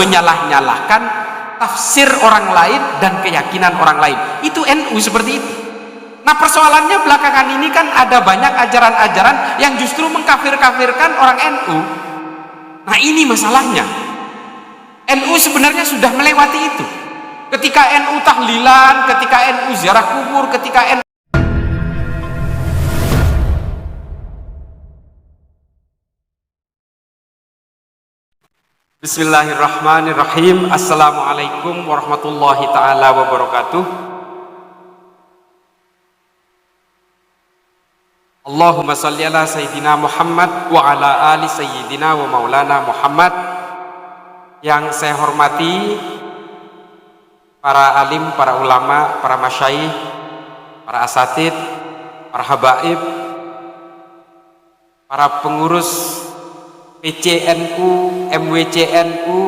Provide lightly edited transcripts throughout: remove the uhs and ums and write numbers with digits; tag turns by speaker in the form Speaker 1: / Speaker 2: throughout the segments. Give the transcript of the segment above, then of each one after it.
Speaker 1: menyalah-nyalahkan tafsir orang lain dan keyakinan orang lain. Itu NU seperti itu. Nah, persoalannya belakangan ini kan ada banyak ajaran-ajaran yang justru mengkafir-kafirkan orang NU. Nah, ini masalahnya. NU sebenarnya sudah melewati itu. Ketika NU tahlilan, ketika NU ziarah kubur, ketika NU Bismillahirrahmanirrahim. Assalamualaikum warahmatullahi ta'ala wabarakatuh. Allahumma salli ala Sayyidina Muhammad wa ala ali Sayyidina wa maulana Muhammad. Yang saya hormati para alim, para ulama, para masyayikh, para asatid, para habaib, para pengurus PCNU, MWCNU,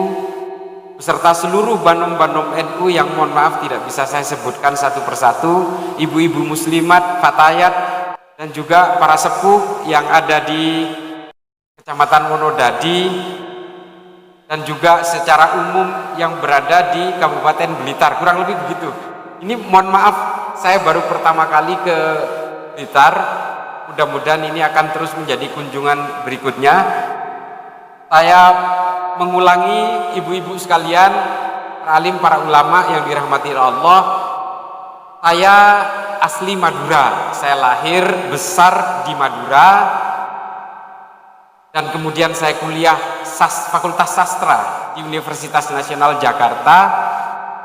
Speaker 1: beserta seluruh banom-banom NU yang mohon maaf tidak bisa saya sebutkan satu persatu, ibu-ibu muslimat, fatayat, dan juga para sepuh yang ada di Kecamatan Wonodadi dan juga secara umum yang berada di Kabupaten Blitar, kurang lebih begitu. Ini mohon maaf, saya baru pertama kali ke Blitar, mudah-mudahan ini akan terus menjadi kunjungan berikutnya. Saya mengulangi ibu-ibu sekalian, para alim, para ulama yang dirahmati Allah. Saya asli Madura, saya lahir besar di Madura dan kemudian saya kuliah Fakultas Sastra di Universitas Nasional Jakarta.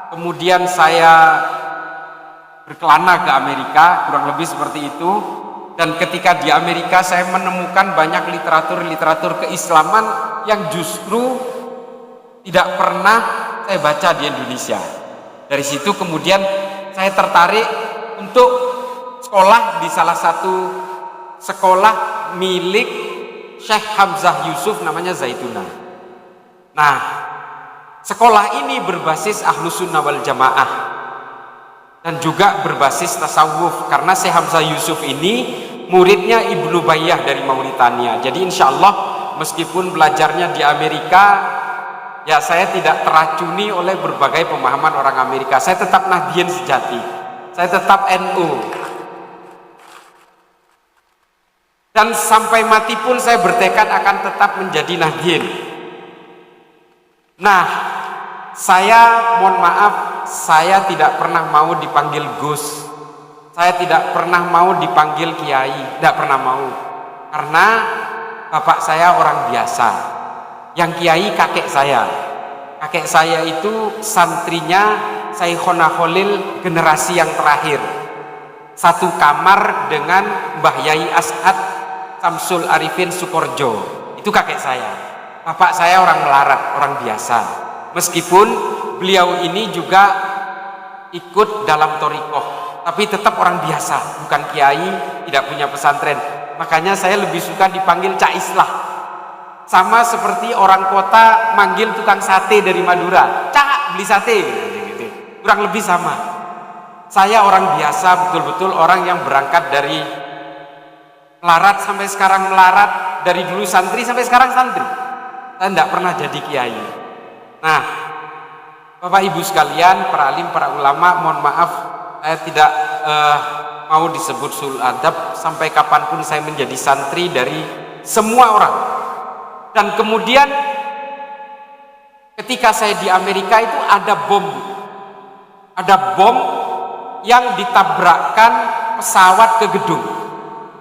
Speaker 1: Kemudian saya berkelana ke Amerika, kurang lebih seperti itu. Dan ketika di Amerika saya menemukan banyak literatur-literatur keislaman yang justru tidak pernah saya baca di Indonesia. Dari situ kemudian saya tertarik untuk sekolah di salah satu sekolah milik Syekh Hamzah Yusuf, namanya Zaituna. Nah, sekolah ini berbasis Ahlus Sunnah wal Jamaah dan juga berbasis tasawuf, karena Syekh Hamzah Yusuf ini muridnya Ibnu Bayyah dari Mauritania. Jadi insya Allah meskipun belajarnya di Amerika, ya saya tidak teracuni oleh berbagai pemahaman orang Amerika. Saya tetap Nahdien sejati, saya tetap NU, dan sampai mati pun saya bertekad akan tetap menjadi Nahdien. Nah, saya mohon maaf, saya tidak pernah mau dipanggil Gus, saya tidak pernah mau dipanggil Kiai, tidak pernah mau, karena bapak saya orang biasa, yang Kiai kakek saya. Kakek saya itu santrinya Syekhona Khalil generasi yang terakhir, satu kamar dengan Mbah Yai As'ad Samsul Arifin Sukorjo. Itu kakek saya. Bapak saya orang melarat, orang biasa, meskipun beliau ini juga ikut dalam thariqah, tapi tetap orang biasa, bukan kiai, tidak punya pesantren. Makanya saya lebih suka dipanggil Cak Islah. Sama seperti orang kota manggil tukang sate dari Madura, Cak beli sate gitu. Kurang lebih sama. Saya orang biasa, betul-betul orang yang berangkat dari melarat sampai sekarang melarat, dari dulu santri sampai sekarang santri. Saya tidak pernah jadi kiai. Nah, Bapak Ibu sekalian, para alim, para ulama, mohon maaf saya tidak mau disebut sul adab. Sampai kapanpun saya menjadi santri dari semua orang. Dan kemudian ketika saya di Amerika itu ada bom yang ditabrakkan pesawat ke gedung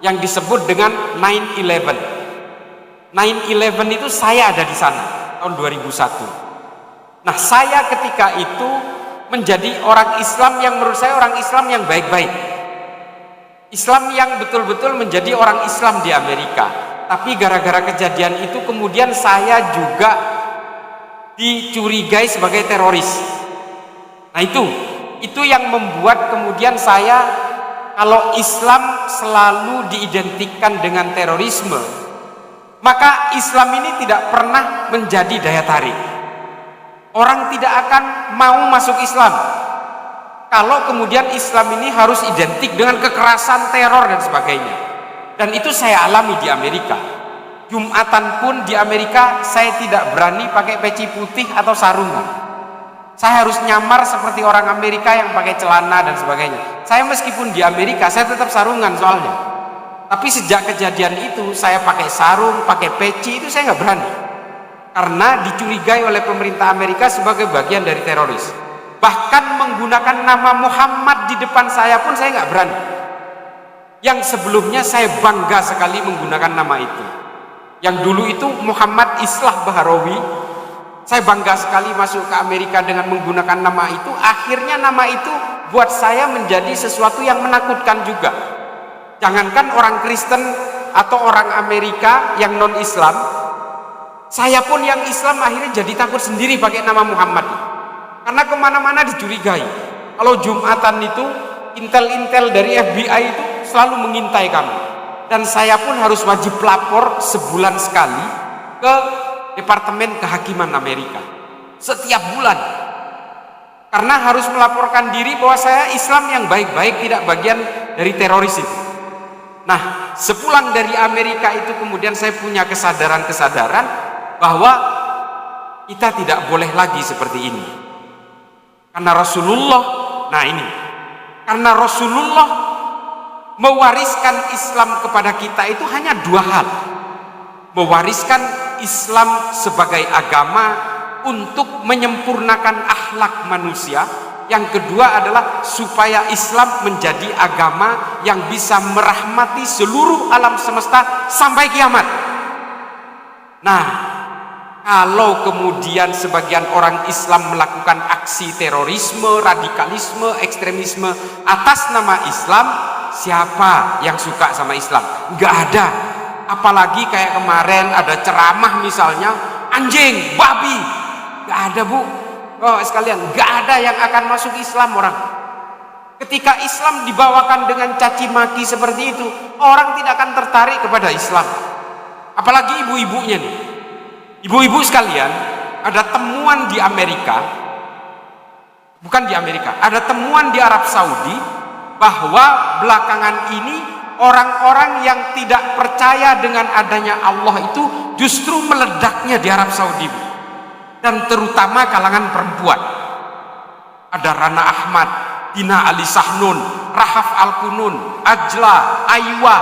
Speaker 1: yang disebut dengan 9/11. 9/11 itu saya ada di sana tahun 2001. Nah, saya ketika itu menjadi orang Islam yang menurut saya orang Islam yang baik-baik, Islam yang betul-betul menjadi orang Islam di Amerika. Tapi gara-gara kejadian itu kemudian saya juga dicurigai sebagai teroris. Nah, itu yang membuat kemudian saya, kalau Islam selalu diidentikan dengan terorisme, maka Islam ini tidak pernah menjadi daya tarik. Orang tidak akan mau masuk Islam kalau kemudian Islam ini harus identik dengan kekerasan, teror, dan sebagainya. Dan itu saya alami di Amerika. Jumatan pun di Amerika saya tidak berani pakai peci putih atau sarungan. Saya harus nyamar seperti orang Amerika yang pakai celana dan sebagainya. Saya meskipun di Amerika saya tetap sarungan soalnya. Tapi sejak kejadian itu saya pakai sarung, pakai peci itu saya nggak berani. Karena dicurigai oleh pemerintah Amerika sebagai bagian dari teroris. Bahkan menggunakan nama Muhammad di depan saya pun saya nggak berani. Yang sebelumnya saya bangga sekali menggunakan nama itu. Yang dulu itu Muhammad Islah Bahrawi. Saya bangga sekali masuk ke Amerika dengan menggunakan nama itu. Akhirnya nama itu buat saya menjadi sesuatu yang menakutkan juga. Jangankan orang Kristen atau orang Amerika yang non-Islam, saya pun yang Islam akhirnya jadi takut sendiri pakai nama Muhammad. Karena kemana-mana dicurigai. Kalau Jumatan itu, intel-intel dari FBI itu selalu mengintai kami. Dan saya pun harus wajib lapor sebulan sekali ke Departemen Kehakiman Amerika. Setiap bulan. Karena harus melaporkan diri bahwa saya Islam yang baik-baik, tidak bagian dari teroris itu. Nah, sepulang dari Amerika itu kemudian saya punya kesadaran-kesadaran bahwa kita tidak boleh lagi seperti ini. Karena Rasulullah, karena Rasulullah mewariskan Islam kepada kita itu hanya dua hal. Mewariskan Islam sebagai agama untuk menyempurnakan akhlak manusia. Yang kedua adalah supaya Islam menjadi agama yang bisa merahmati seluruh alam semesta sampai kiamat. Nah, kalau kemudian sebagian orang Islam melakukan aksi terorisme, radikalisme, ekstremisme atas nama Islam, siapa yang suka sama Islam? Nggak ada. Apalagi kayak kemarin ada ceramah misalnya, anjing, babi. Nggak ada, Bu. Oh, sekalian, nggak ada yang akan masuk Islam orang. Ketika Islam dibawakan dengan caci maki seperti itu, orang tidak akan tertarik kepada Islam. Apalagi ibu-ibunya nih. Ibu-ibu sekalian, ada temuan di Amerika, bukan di Amerika, ada temuan di Arab Saudi bahwa belakangan ini orang-orang yang tidak percaya dengan adanya Allah itu justru meledaknya di Arab Saudi, dan terutama kalangan perempuan. Ada Rana Ahmad, Dina Ali Sahnun, Rahaf Al-Kunun, Ajla, Aywa.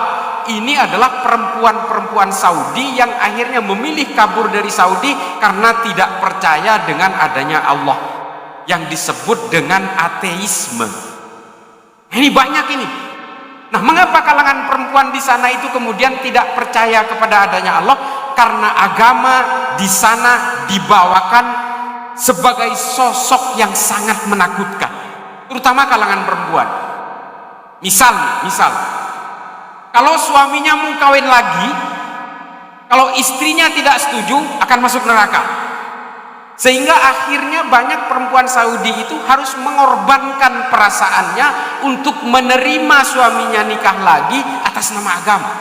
Speaker 1: Ini adalah perempuan-perempuan Saudi yang akhirnya memilih kabur dari Saudi karena tidak percaya dengan adanya Allah, yang disebut dengan ateisme. Ini banyak ini. Nah, mengapa kalangan perempuan di sana itu kemudian tidak percaya kepada adanya Allah? Karena agama di sana dibawakan sebagai sosok yang sangat menakutkan, terutama kalangan perempuan. Misal, kalau suaminya mau kawin lagi, kalau istrinya tidak setuju akan masuk neraka. Sehingga akhirnya banyak perempuan Saudi itu harus mengorbankan perasaannya untuk menerima suaminya nikah lagi atas nama agama.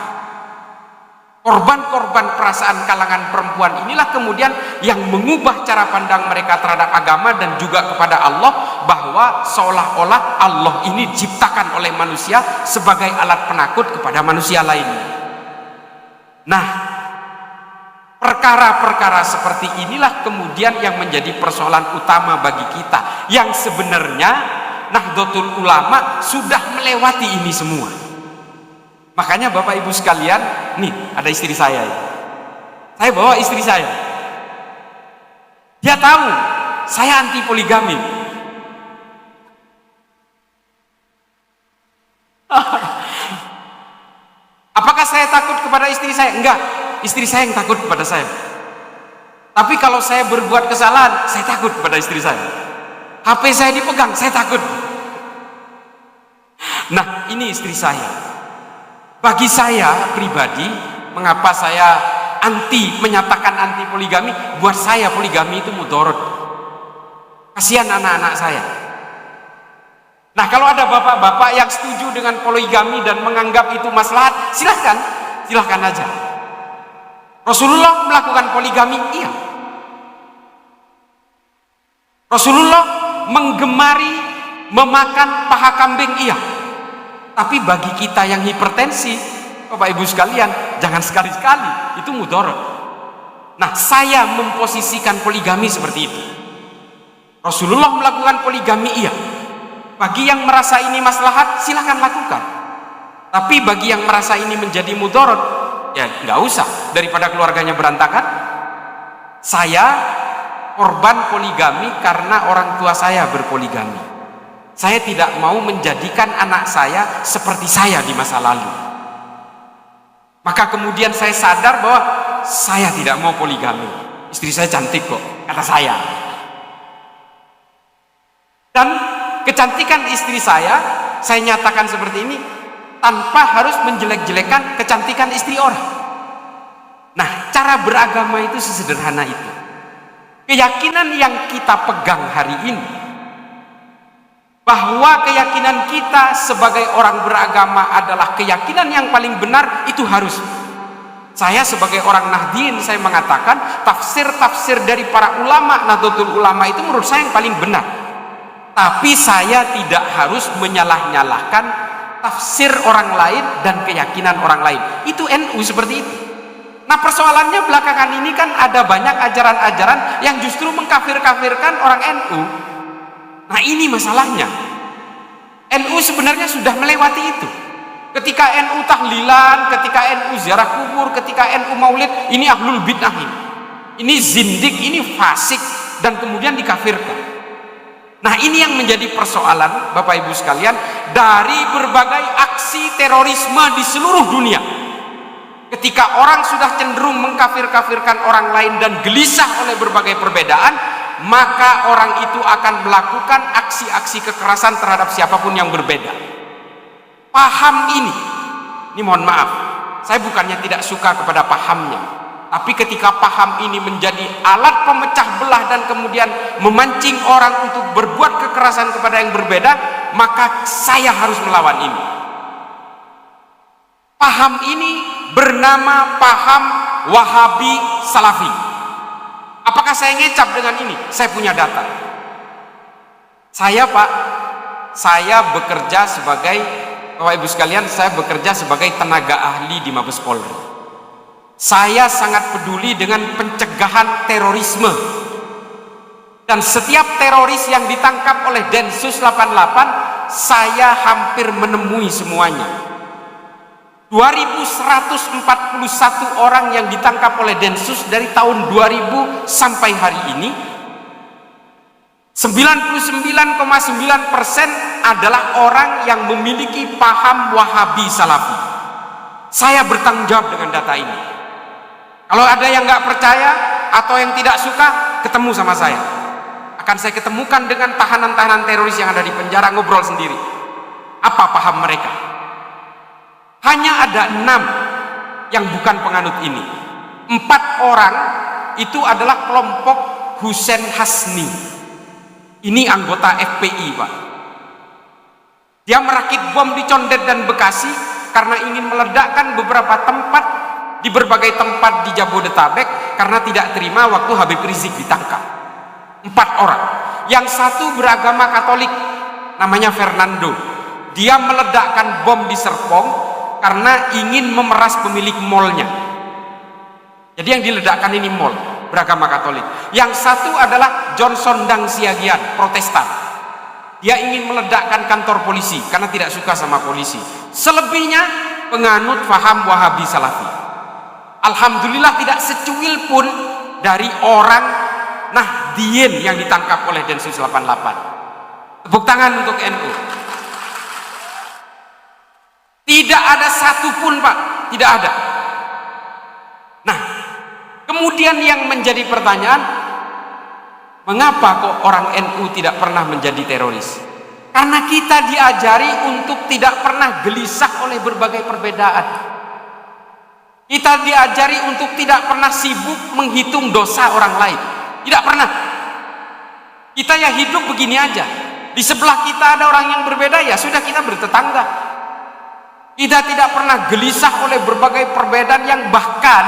Speaker 1: Korban-korban perasaan kalangan perempuan inilah kemudian yang mengubah cara pandang mereka terhadap agama dan juga kepada Allah, bahwa seolah-olah Allah ini diciptakan oleh manusia sebagai alat penakut kepada manusia lainnya. Nah, perkara-perkara seperti inilah kemudian yang menjadi persoalan utama bagi kita, yang sebenarnya Nahdlatul Ulama sudah melewati ini semua. Makanya Bapak Ibu sekalian, nih ada istri saya ini. Saya bawa istri saya. Dia tahu saya anti poligami. Apakah saya takut kepada istri saya? Enggak, istri saya yang takut kepada saya. Tapi kalau saya berbuat kesalahan, saya takut kepada istri saya. HP saya dipegang, saya takut. Nah, ini istri saya. Bagi saya pribadi, mengapa saya menyatakan anti poligami? Buat saya poligami itu mudarat. Kasihan anak-anak saya. Nah, kalau ada bapak-bapak yang setuju dengan poligami dan menganggap itu maslahat, silahkan aja. Rasulullah melakukan poligami, iya. Rasulullah menggemari memakan paha kambing, iya. Tapi bagi kita yang hipertensi, Bapak Ibu sekalian, jangan sekali-sekali, itu mudarat. Nah, saya memposisikan poligami seperti itu. Rasulullah melakukan poligami, iya. Bagi yang merasa ini maslahat, silakan lakukan. Tapi bagi yang merasa ini menjadi mudarat, ya nggak usah, daripada keluarganya berantakan. Saya korban poligami karena orang tua saya berpoligami. Saya tidak mau menjadikan anak saya seperti saya di masa lalu. Maka kemudian saya sadar bahwa saya tidak mau poligami. Istri saya cantik kok, kata saya. Dan kecantikan istri saya nyatakan seperti ini tanpa harus menjelek-jelekan kecantikan istri orang. Nah, cara beragama itu sesederhana itu. Keyakinan yang kita pegang hari ini, bahwa keyakinan kita sebagai orang beragama adalah keyakinan yang paling benar, itu harus. Saya sebagai orang Nahdien, saya mengatakan tafsir-tafsir dari para ulama, Nahdlatul Ulama itu menurut saya yang paling benar. Tapi saya tidak harus menyalah-nyalahkan tafsir orang lain dan keyakinan orang lain. Itu NU seperti itu. Nah, persoalannya belakangan ini kan ada banyak ajaran-ajaran yang justru mengkafir-kafirkan orang NU. Nah, ini masalahnya. NU sebenarnya sudah melewati itu. Ketika NU tahlilan, ketika NU ziarah kubur, ketika NU maulid, ini ahlul bid'ah ini zindik, ini fasik, dan kemudian dikafirkan. Nah, ini yang menjadi persoalan Bapak Ibu sekalian dari berbagai aksi terorisme di seluruh dunia. Ketika orang sudah cenderung mengkafir-kafirkan orang lain dan gelisah oleh berbagai perbedaan, maka orang itu akan melakukan aksi-aksi kekerasan terhadap siapapun yang berbeda. Paham ini mohon maaf, saya bukannya tidak suka kepada pahamnya, tapi ketika paham ini menjadi alat pemecah belah dan kemudian memancing orang untuk berbuat kekerasan kepada yang berbeda, maka saya harus melawan ini. Paham ini bernama paham Wahabi Salafi. Apakah saya ngecap dengan ini? Saya punya data. Saya bekerja sebagai, Bapak Ibu sekalian, saya bekerja sebagai tenaga ahli di Mabes Polri. Saya sangat peduli dengan pencegahan terorisme. Dan setiap teroris yang ditangkap oleh Densus 88, saya hampir menemui semuanya. 2.141 orang yang ditangkap oleh Densus dari tahun 2000 sampai hari ini, 99,9% adalah orang yang memiliki paham Wahabi Salafi. Saya bertanggung jawab dengan data ini. Kalau ada yang nggak percaya atau yang tidak suka, ketemu sama saya. Akan saya ketemukan dengan tahanan-tahanan teroris yang ada di penjara, ngobrol sendiri. Apa paham mereka? Hanya ada 6 yang bukan penganut ini. 4 orang itu adalah kelompok Husain Hasni. Ini anggota FPI, Pak. Dia merakit bom di Condet dan Bekasi karena ingin meledakkan beberapa tempat di berbagai tempat di Jabodetabek karena tidak terima waktu Habib Rizik ditangkap. 4 orang. Yang satu beragama Katolik, namanya Fernando. Dia meledakkan bom di Serpong karena ingin memeras pemilik malnya. Jadi yang diledakkan ini mal, beragama Katolik. Yang satu adalah Johnson Dang Siagian, Protestan. Dia ingin meledakkan kantor polisi karena tidak suka sama polisi. Selebihnya penganut faham Wahabi Salafi. Alhamdulillah tidak secuil pun dari orang Nahdien yang ditangkap oleh Densus 88. Tepuk tangan untuk NU. Tidak ada satupun, Pak, tidak ada. Nah, kemudian yang menjadi pertanyaan, mengapa kok orang NU tidak pernah menjadi teroris? Karena kita diajari untuk tidak pernah gelisah oleh berbagai perbedaan. Kita diajari untuk tidak pernah sibuk menghitung dosa orang lain. Tidak pernah. Kita ya hidup begini aja. Di sebelah kita ada orang yang berbeda, ya sudah, kita bertetangga. Kita tidak pernah gelisah oleh berbagai perbedaan yang bahkan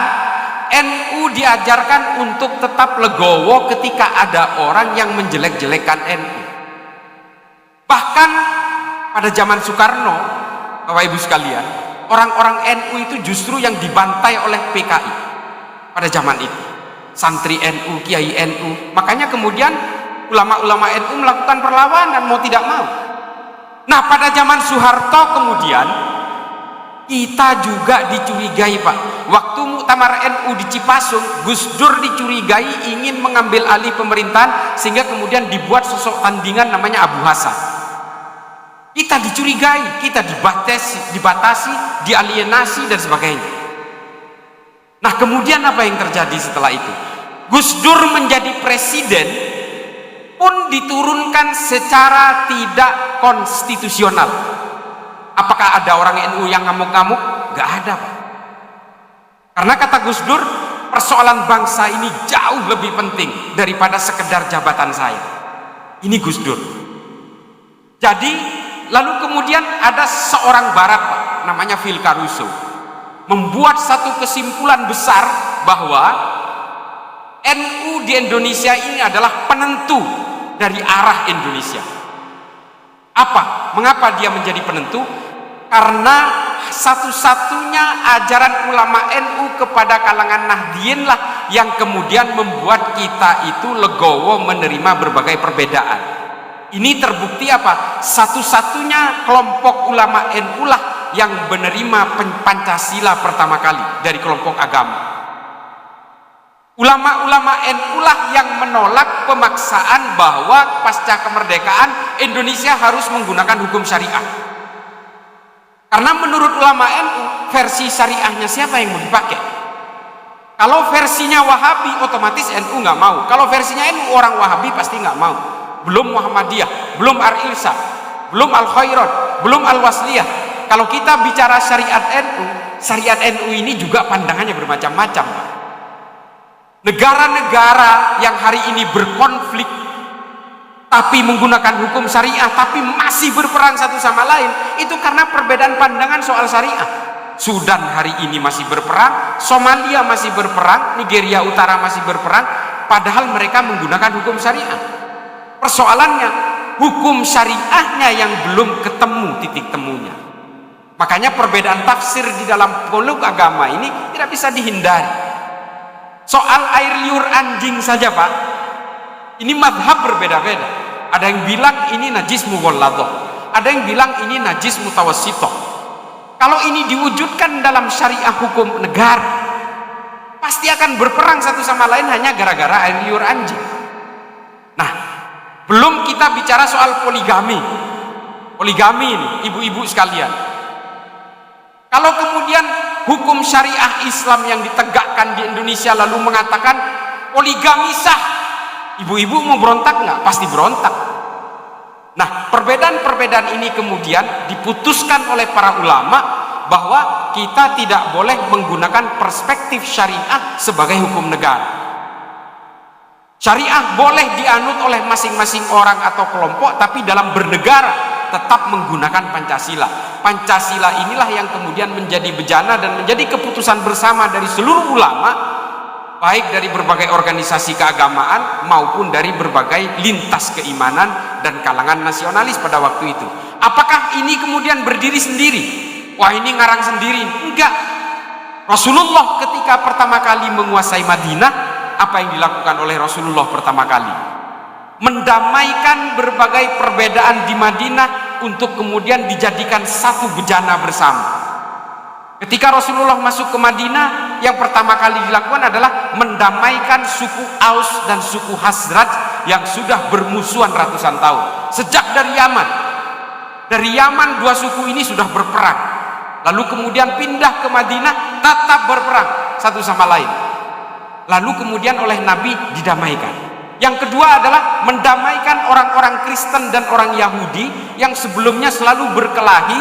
Speaker 1: NU diajarkan untuk tetap legowo ketika ada orang yang menjelek-jelekan NU. Bahkan pada zaman Soekarno, Bapak Ibu sekalian, orang-orang NU itu justru yang dibantai oleh PKI pada zaman itu. Santri NU, kiai NU. Makanya kemudian ulama-ulama NU melakukan perlawanan mau tidak mau. Nah, pada zaman Soeharto kemudian kita juga dicurigai, Pak. Waktu muktamar NU di Cipasung, Gus Dur dicurigai ingin mengambil alih pemerintahan sehingga kemudian dibuat sosok tandingan namanya Abu Hasan. Kita dicurigai, kita dibatasi, dialienasi dan sebagainya. Nah, kemudian apa yang terjadi setelah itu? Gus Dur menjadi presiden pun diturunkan secara tidak konstitusional. Apakah ada orang NU yang ngamuk-ngamuk? Gak ada, Pak. Karena kata Gus Dur, persoalan bangsa ini jauh lebih penting daripada sekedar jabatan saya. Ini Gus Dur. Jadi, lalu kemudian ada seorang barat, Pak, namanya Phil Caruso, membuat satu kesimpulan besar bahwa NU di Indonesia ini adalah penentu dari arah Indonesia. Apa? Mengapa dia menjadi penentu? Karena satu-satunya ajaran ulama NU kepada kalangan Nahdien lah yang kemudian membuat kita itu legowo menerima berbagai perbedaan. Ini terbukti apa? Satu-satunya kelompok ulama NU lah yang menerima Pancasila pertama kali dari kelompok agama. Ulama-ulama NU lah yang menolak pemaksaan bahwa pasca kemerdekaan Indonesia harus menggunakan hukum syariah. Karena menurut ulama NU, versi syariahnya siapa yang mau dipakai? Kalau versinya Wahabi, otomatis NU nggak mau. Kalau versinya NU, orang Wahabi pasti nggak mau. Belum Muhammadiyah, belum Ar-Ilsa, belum Al-Khairat, belum Al-Wasliyah. Kalau kita bicara syariat NU ini juga pandangannya bermacam-macam, Pak. Negara-negara yang hari ini berkonflik tapi menggunakan hukum syariah tapi masih berperang satu sama lain, itu karena perbedaan pandangan soal syariah. Sudan hari ini masih berperang, Somalia masih berperang, Nigeria Utara masih berperang, padahal mereka menggunakan hukum syariah. Persoalannya hukum syariahnya yang belum ketemu titik temunya. Makanya perbedaan tafsir di dalam peluk agama ini tidak bisa dihindari. Soal air liur anjing saja, Pak, ini madhab berbeda-beda. Ada yang bilang ini najis mughalladah, ada yang bilang ini najis mutawassithah. Kalau ini diwujudkan dalam syariah hukum negara, pasti akan berperang satu sama lain hanya gara-gara air liur anjing. Nah, belum kita bicara soal poligami ini, ibu-ibu sekalian. Kalau kemudian hukum syariah Islam yang ditegakkan di Indonesia lalu mengatakan poligami sah, ibu-ibu mau berontak nggak? Pasti berontak. Nah, perbedaan-perbedaan ini kemudian diputuskan oleh para ulama bahwa kita tidak boleh menggunakan perspektif syariah sebagai hukum negara. Syariah boleh dianut oleh masing-masing orang atau kelompok, tapi dalam bernegara tetap menggunakan Pancasila. Pancasila inilah yang kemudian menjadi bejana dan menjadi keputusan bersama dari seluruh ulama, baik dari berbagai organisasi keagamaan maupun dari berbagai lintas keimanan dan kalangan nasionalis pada waktu itu. Apakah ini kemudian berdiri sendiri? Wah, ini ngarang sendiri? Enggak. Rasulullah ketika pertama kali menguasai Madinah, apa yang dilakukan oleh Rasulullah pertama kali? Mendamaikan berbagai perbedaan di Madinah untuk kemudian dijadikan satu bejana bersama. Ketika Rasulullah masuk ke Madinah, yang pertama kali dilakukan adalah mendamaikan suku Aus dan suku Khazraj yang sudah bermusuhan ratusan tahun. Sejak dari Yaman dua suku ini sudah berperang. Lalu kemudian pindah ke Madinah, tetap berperang satu sama lain. Lalu kemudian oleh Nabi didamaikan. Yang kedua adalah mendamaikan orang-orang Kristen dan orang Yahudi yang sebelumnya selalu berkelahi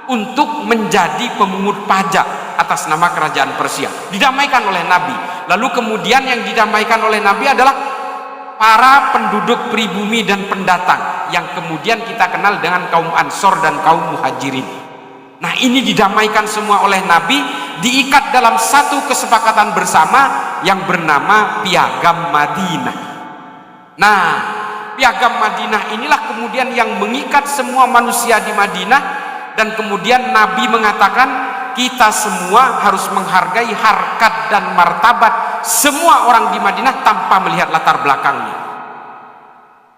Speaker 1: untuk menjadi pemungut pajak atas nama kerajaan Persia. Didamaikan oleh Nabi. Lalu kemudian yang didamaikan oleh Nabi adalah para penduduk pribumi dan pendatang yang kemudian kita kenal dengan kaum Ansor dan kaum Muhajirin. Nah, ini didamaikan semua oleh Nabi, diikat dalam satu kesepakatan bersama yang bernama Piagam Madinah. Nah, Piagam Madinah inilah kemudian yang mengikat semua manusia di Madinah, dan kemudian Nabi mengatakan kita semua harus menghargai harkat dan martabat semua orang di Madinah tanpa melihat latar belakangnya.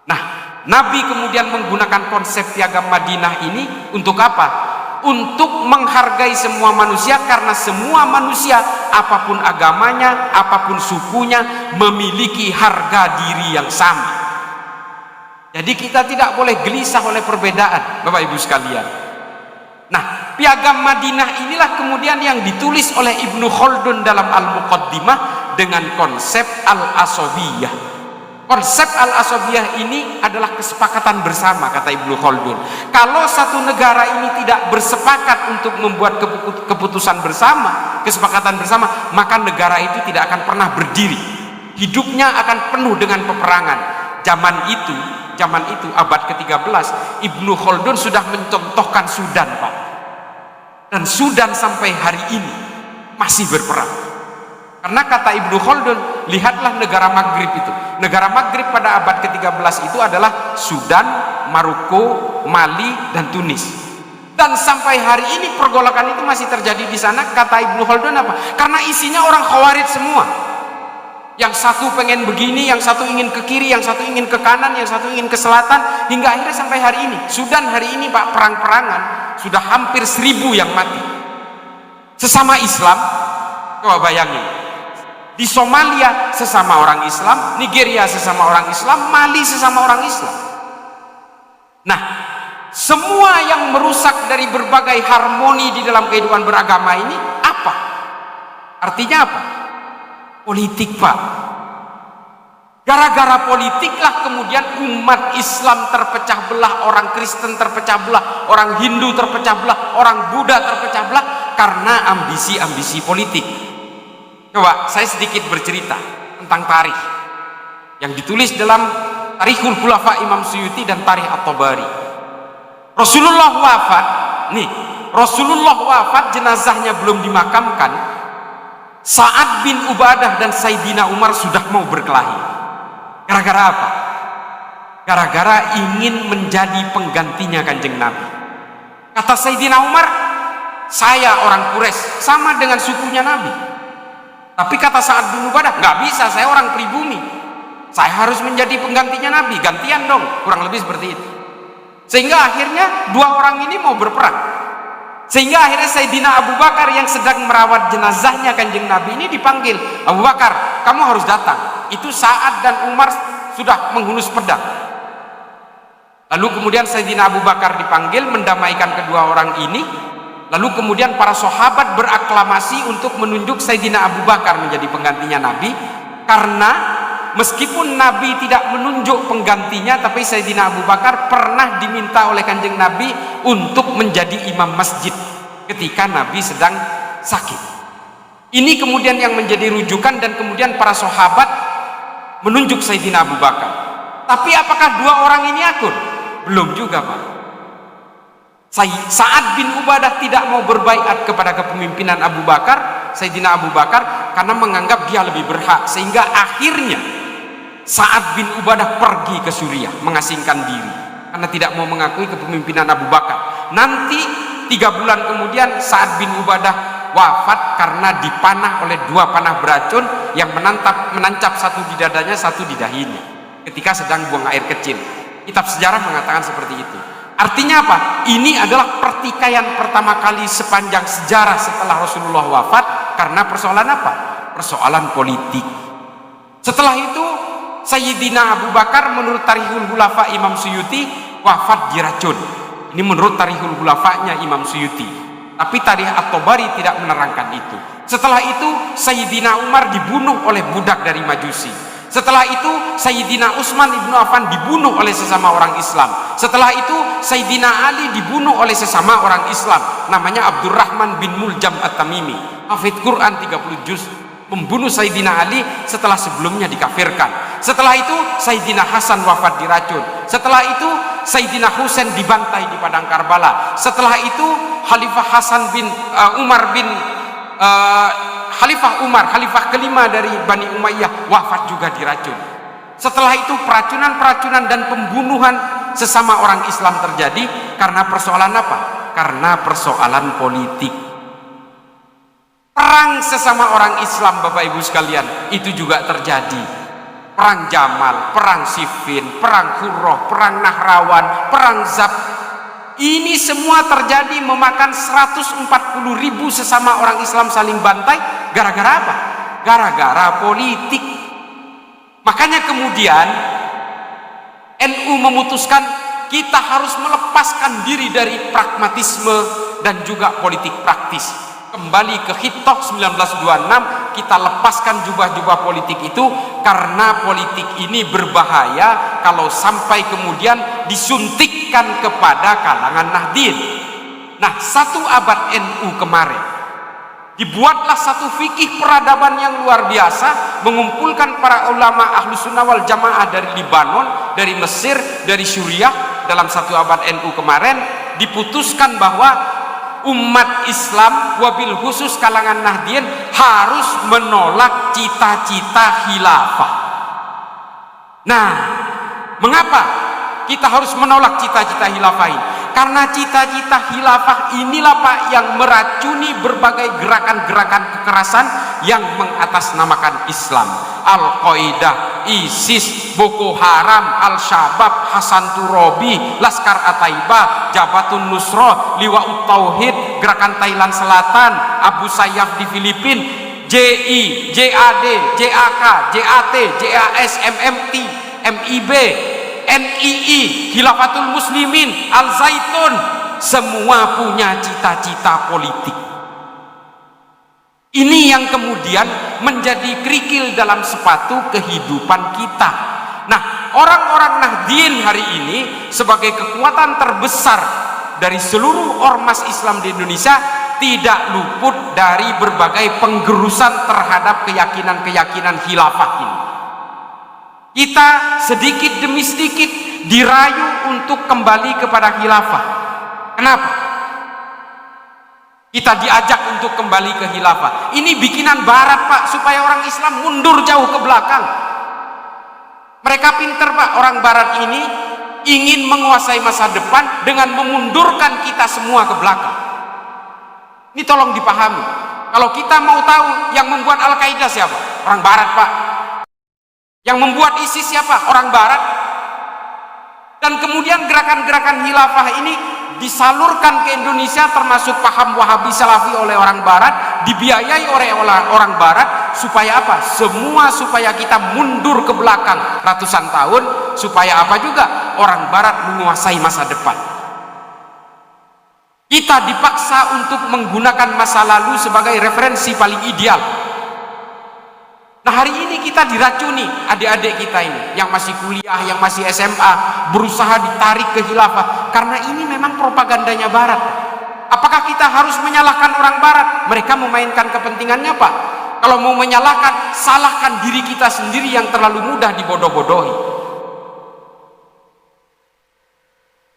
Speaker 1: Nah, Nabi kemudian menggunakan konsep piagam Madinah ini untuk apa? Untuk menghargai semua manusia, karena semua manusia apapun agamanya, apapun sukunya, memiliki harga diri yang sama. Jadi kita tidak boleh gelisah oleh perbedaan, Bapak Ibu sekalian. Nah, piagam Madinah inilah kemudian yang ditulis oleh Ibnu Khaldun dalam Al-Muqaddimah dengan konsep Al-Asobiyah. Konsep Al-Asobiyah ini adalah kesepakatan bersama, kata Ibnu Khaldun. Kalau satu negara ini tidak bersepakat untuk membuat keputusan bersama, kesepakatan bersama, maka negara itu tidak akan pernah berdiri. Hidupnya akan penuh dengan peperangan. Zaman itu abad ke-13, Ibnu Khaldun sudah mencontohkan Sudan, Pak. Dan Sudan sampai hari ini masih berperang. Karena kata Ibnu Khaldun, lihatlah negara Maghrib itu. Negara Maghrib pada abad ke-13 itu adalah Sudan, Maroko, Mali, dan Tunis. Dan sampai hari ini pergolakan itu masih terjadi di sana. Kata Ibnu Khaldun apa? Karena isinya orang Khawarij semua. Yang satu pengen begini, yang satu ingin ke kiri, yang satu ingin ke kanan, yang satu ingin ke selatan, hingga akhirnya sampai hari ini. Sudan hari ini, Pak, perang-perangan sudah hampir 1000 yang mati. Sesama Islam, coba bayangin. Di Somalia sesama orang Islam, Nigeria sesama orang Islam, Mali sesama orang Islam. Nah, semua yang merusak dari berbagai harmoni di dalam kehidupan beragama ini apa? Artinya apa? Politik, Pak. Gara-gara politiklah kemudian umat Islam terpecah belah, orang Kristen terpecah belah, orang Hindu terpecah belah, orang Buddha terpecah belah karena ambisi-ambisi politik. Coba saya sedikit bercerita tentang tarikh yang ditulis dalam Tarikhul Khulafa Imam Suyuti dan Tarikh At-Tabari. Rasulullah wafat, jenazahnya belum dimakamkan. Sa'ad bin Ubadah dan Sayyidina Umar sudah mau berkelahi. Gara-gara apa? Gara-gara ingin menjadi penggantinya Kanjeng Nabi. Kata Sayyidina Umar, saya orang Quraisy, sama dengan sukunya Nabi. Tapi kata Sa'ad bin Ubadah, nggak bisa, saya orang pribumi. Saya harus menjadi penggantinya Nabi, gantian dong, kurang lebih seperti itu. Sehingga akhirnya dua orang ini mau berperang. Sehingga akhirnya Sayyidina Abu Bakar yang sedang merawat jenazahnya Kanjeng Nabi ini dipanggil. Abu Bakar, kamu harus datang. Itu Sa'ad dan Umar sudah menghunus pedang. Lalu kemudian Sayyidina Abu Bakar dipanggil mendamaikan kedua orang ini. Lalu kemudian para sahabat beraklamasi untuk menunjuk Sayyidina Abu Bakar menjadi penggantinya Nabi. Karena meskipun Nabi tidak menunjuk penggantinya, tapi Sayyidina Abu Bakar pernah diminta oleh Kanjeng Nabi untuk menjadi imam masjid ketika Nabi sedang sakit. Ini kemudian yang menjadi rujukan, dan kemudian para sahabat menunjuk Sayyidina Abu Bakar. Tapi apakah dua orang ini akur? Belum juga, Pak. Sa'ad bin Ubadah tidak mau berbaiat kepada kepemimpinan Abu Bakar, Sayyidina Abu Bakar, karena menganggap dia lebih berhak. Sehingga akhirnya Sa'ad bin Ubadah pergi ke Suriah, mengasingkan diri karena tidak mau mengakui kepemimpinan Abu Bakar. Nanti 3 bulan kemudian Sa'ad bin Ubadah wafat karena dipanah oleh 2 panah beracun yang menancap satu di dadanya, satu di dahinya ketika sedang buang air kecil. Kitab sejarah mengatakan seperti itu. Artinya apa? Ini adalah pertikaian pertama kali sepanjang sejarah setelah Rasulullah wafat. Karena persoalan apa? Persoalan politik. Setelah itu Sayyidina Abu Bakar menurut Tarikhul Khulafa Imam Suyuti wafat diracun. Ini menurut Tarikhul Khulafanya Imam Suyuti. Tapi Tarikh At-Tabari tidak menerangkan itu. Setelah itu Sayyidina Umar dibunuh oleh budak dari Majusi. Setelah itu Sayyidina Utsman ibnu Affan dibunuh oleh sesama orang Islam. Setelah itu Sayyidina Ali dibunuh oleh sesama orang Islam, namanya Abdurrahman bin Muljam At-Tamimi, hafidz Quran 30 juz, membunuh Sayyidina Ali setelah sebelumnya dikafirkan. Setelah itu Sayyidina Hasan wafat diracun. Setelah itu Sayyidina Husain dibantai di padang Karbala. Setelah itu Khalifah Khalifah kelima dari Bani Umayyah wafat juga diracun. Setelah itu peracunan dan pembunuhan sesama orang Islam terjadi karena persoalan apa? Karena persoalan politik. Perang sesama orang Islam, Bapak Ibu sekalian, itu juga terjadi. Perang Jamal, perang Siffin, perang Qurrah, perang Nahrawan, perang Zab. Ini semua terjadi memakan 140.000 sesama orang Islam saling bantai. Gara-gara apa? Gara-gara politik. Makanya kemudian NU memutuskan kita harus melepaskan diri dari pragmatisme dan juga politik praktis. Kembali ke Hitoh 1926, kita lepaskan jubah-jubah politik itu, karena politik ini berbahaya kalau sampai kemudian disuntikkan kepada kalangan Nahdien. Nah, 1 abad NU kemarin dibuatlah satu fikih peradaban yang luar biasa, mengumpulkan para ulama ahlu sunnah wal jamaah dari Libanon, dari Mesir, dari Suriah. Dalam 1 abad NU kemarin diputuskan bahwa umat Islam, wabil khusus kalangan Nahdien, harus menolak cita-cita khilafah. Nah, mengapa kita harus menolak cita-cita khilafah ini? Karena cita-cita khilafah inilah Pak yang meracuni berbagai gerakan-gerakan kekerasan yang mengatasnamakan Islam. Al-Qaeda, ISIS, Boko Haram, Al-Shabaab, Hasan Turabi, Laskar At-Taibah, Jabatun Nusra, Liwa'ut Tauhid, Gerakan Thailand Selatan, Abu Sayyaf di Filipina, JI, JAD, JAK, JAT, JAS, MMT, MIB, NII, Khilafatul Muslimin, Al-Zaitun, semua punya cita-cita politik. Ini yang kemudian menjadi kerikil dalam sepatu kehidupan kita. Nah, orang-orang Nahdien hari ini sebagai kekuatan terbesar dari seluruh ormas Islam di Indonesia tidak luput dari berbagai penggerusan terhadap keyakinan-keyakinan khilafah ini. Kita sedikit demi sedikit dirayu untuk kembali kepada khilafah. Kenapa? Kita diajak untuk kembali ke khilafah. Ini bikinan barat Pak, supaya orang Islam mundur jauh ke belakang. Mereka pinter Pak, orang barat ini ingin menguasai masa depan dengan memundurkan kita semua ke belakang. Ini tolong dipahami. Kalau kita mau tahu yang membuat Al-Qaeda siapa? Orang barat Pak. Yang membuat ISIS siapa? Orang barat. Dan kemudian gerakan-gerakan khilafah ini disalurkan ke Indonesia, termasuk paham Wahabi Salafi oleh orang barat, dibiayai oleh orang barat, supaya apa? Supaya kita mundur ke belakang ratusan tahun, supaya apa juga? Orang barat menguasai masa depan. Kita dipaksa untuk menggunakan masa lalu sebagai referensi paling ideal. Nah, hari ini kita diracuni, adik-adik kita ini yang masih kuliah, yang masih SMA, berusaha ditarik ke khilafah, karena ini memang propagandanya barat. Apakah kita harus menyalahkan orang barat? Mereka memainkan kepentingannya Pak. Kalau mau menyalahkan, salahkan diri kita sendiri yang terlalu mudah dibodoh-bodohi.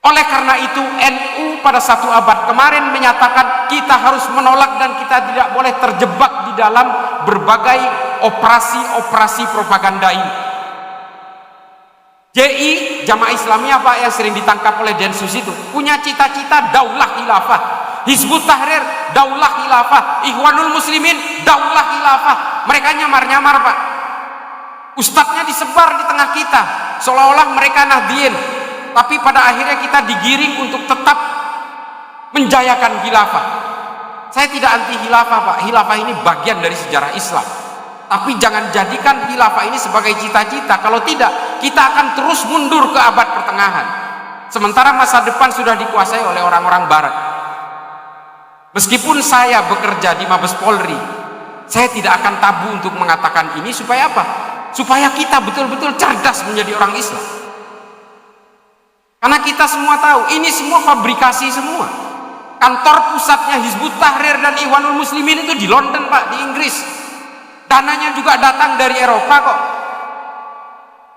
Speaker 1: Oleh karena itu, NU pada 1 abad kemarin menyatakan kita harus menolak dan kita tidak boleh terjebak di dalam berbagai operasi-operasi propaganda ini. JI, Jamaah Islamiyah Pak, yang sering ditangkap oleh Densus itu, punya cita-cita daulah khilafah. Hizbut Tahrir, daulah khilafah. Ikhwanul Muslimin, daulah khilafah. Mereka nyamar-nyamar Pak. Ustadznya disebar di tengah kita, seolah-olah mereka Nahdien. Tapi pada akhirnya kita digiring untuk tetap menjayakan khilafah. Saya tidak anti khilafah Pak. Khilafah ini bagian dari sejarah Islam. Tapi jangan jadikan khilafah ini sebagai cita-cita. Kalau tidak, kita akan terus mundur ke abad pertengahan. Sementara masa depan sudah dikuasai oleh orang-orang barat. Meskipun saya bekerja di Mabes Polri, saya tidak akan tabu untuk mengatakan ini, supaya apa? Supaya kita betul-betul cerdas menjadi orang Islam. Karena kita semua tahu, ini semua fabrikasi semua. Kantor pusatnya Hizbut Tahrir dan Ikhwanul Muslimin itu di London Pak, di Inggris. Dananya juga datang dari Eropa kok.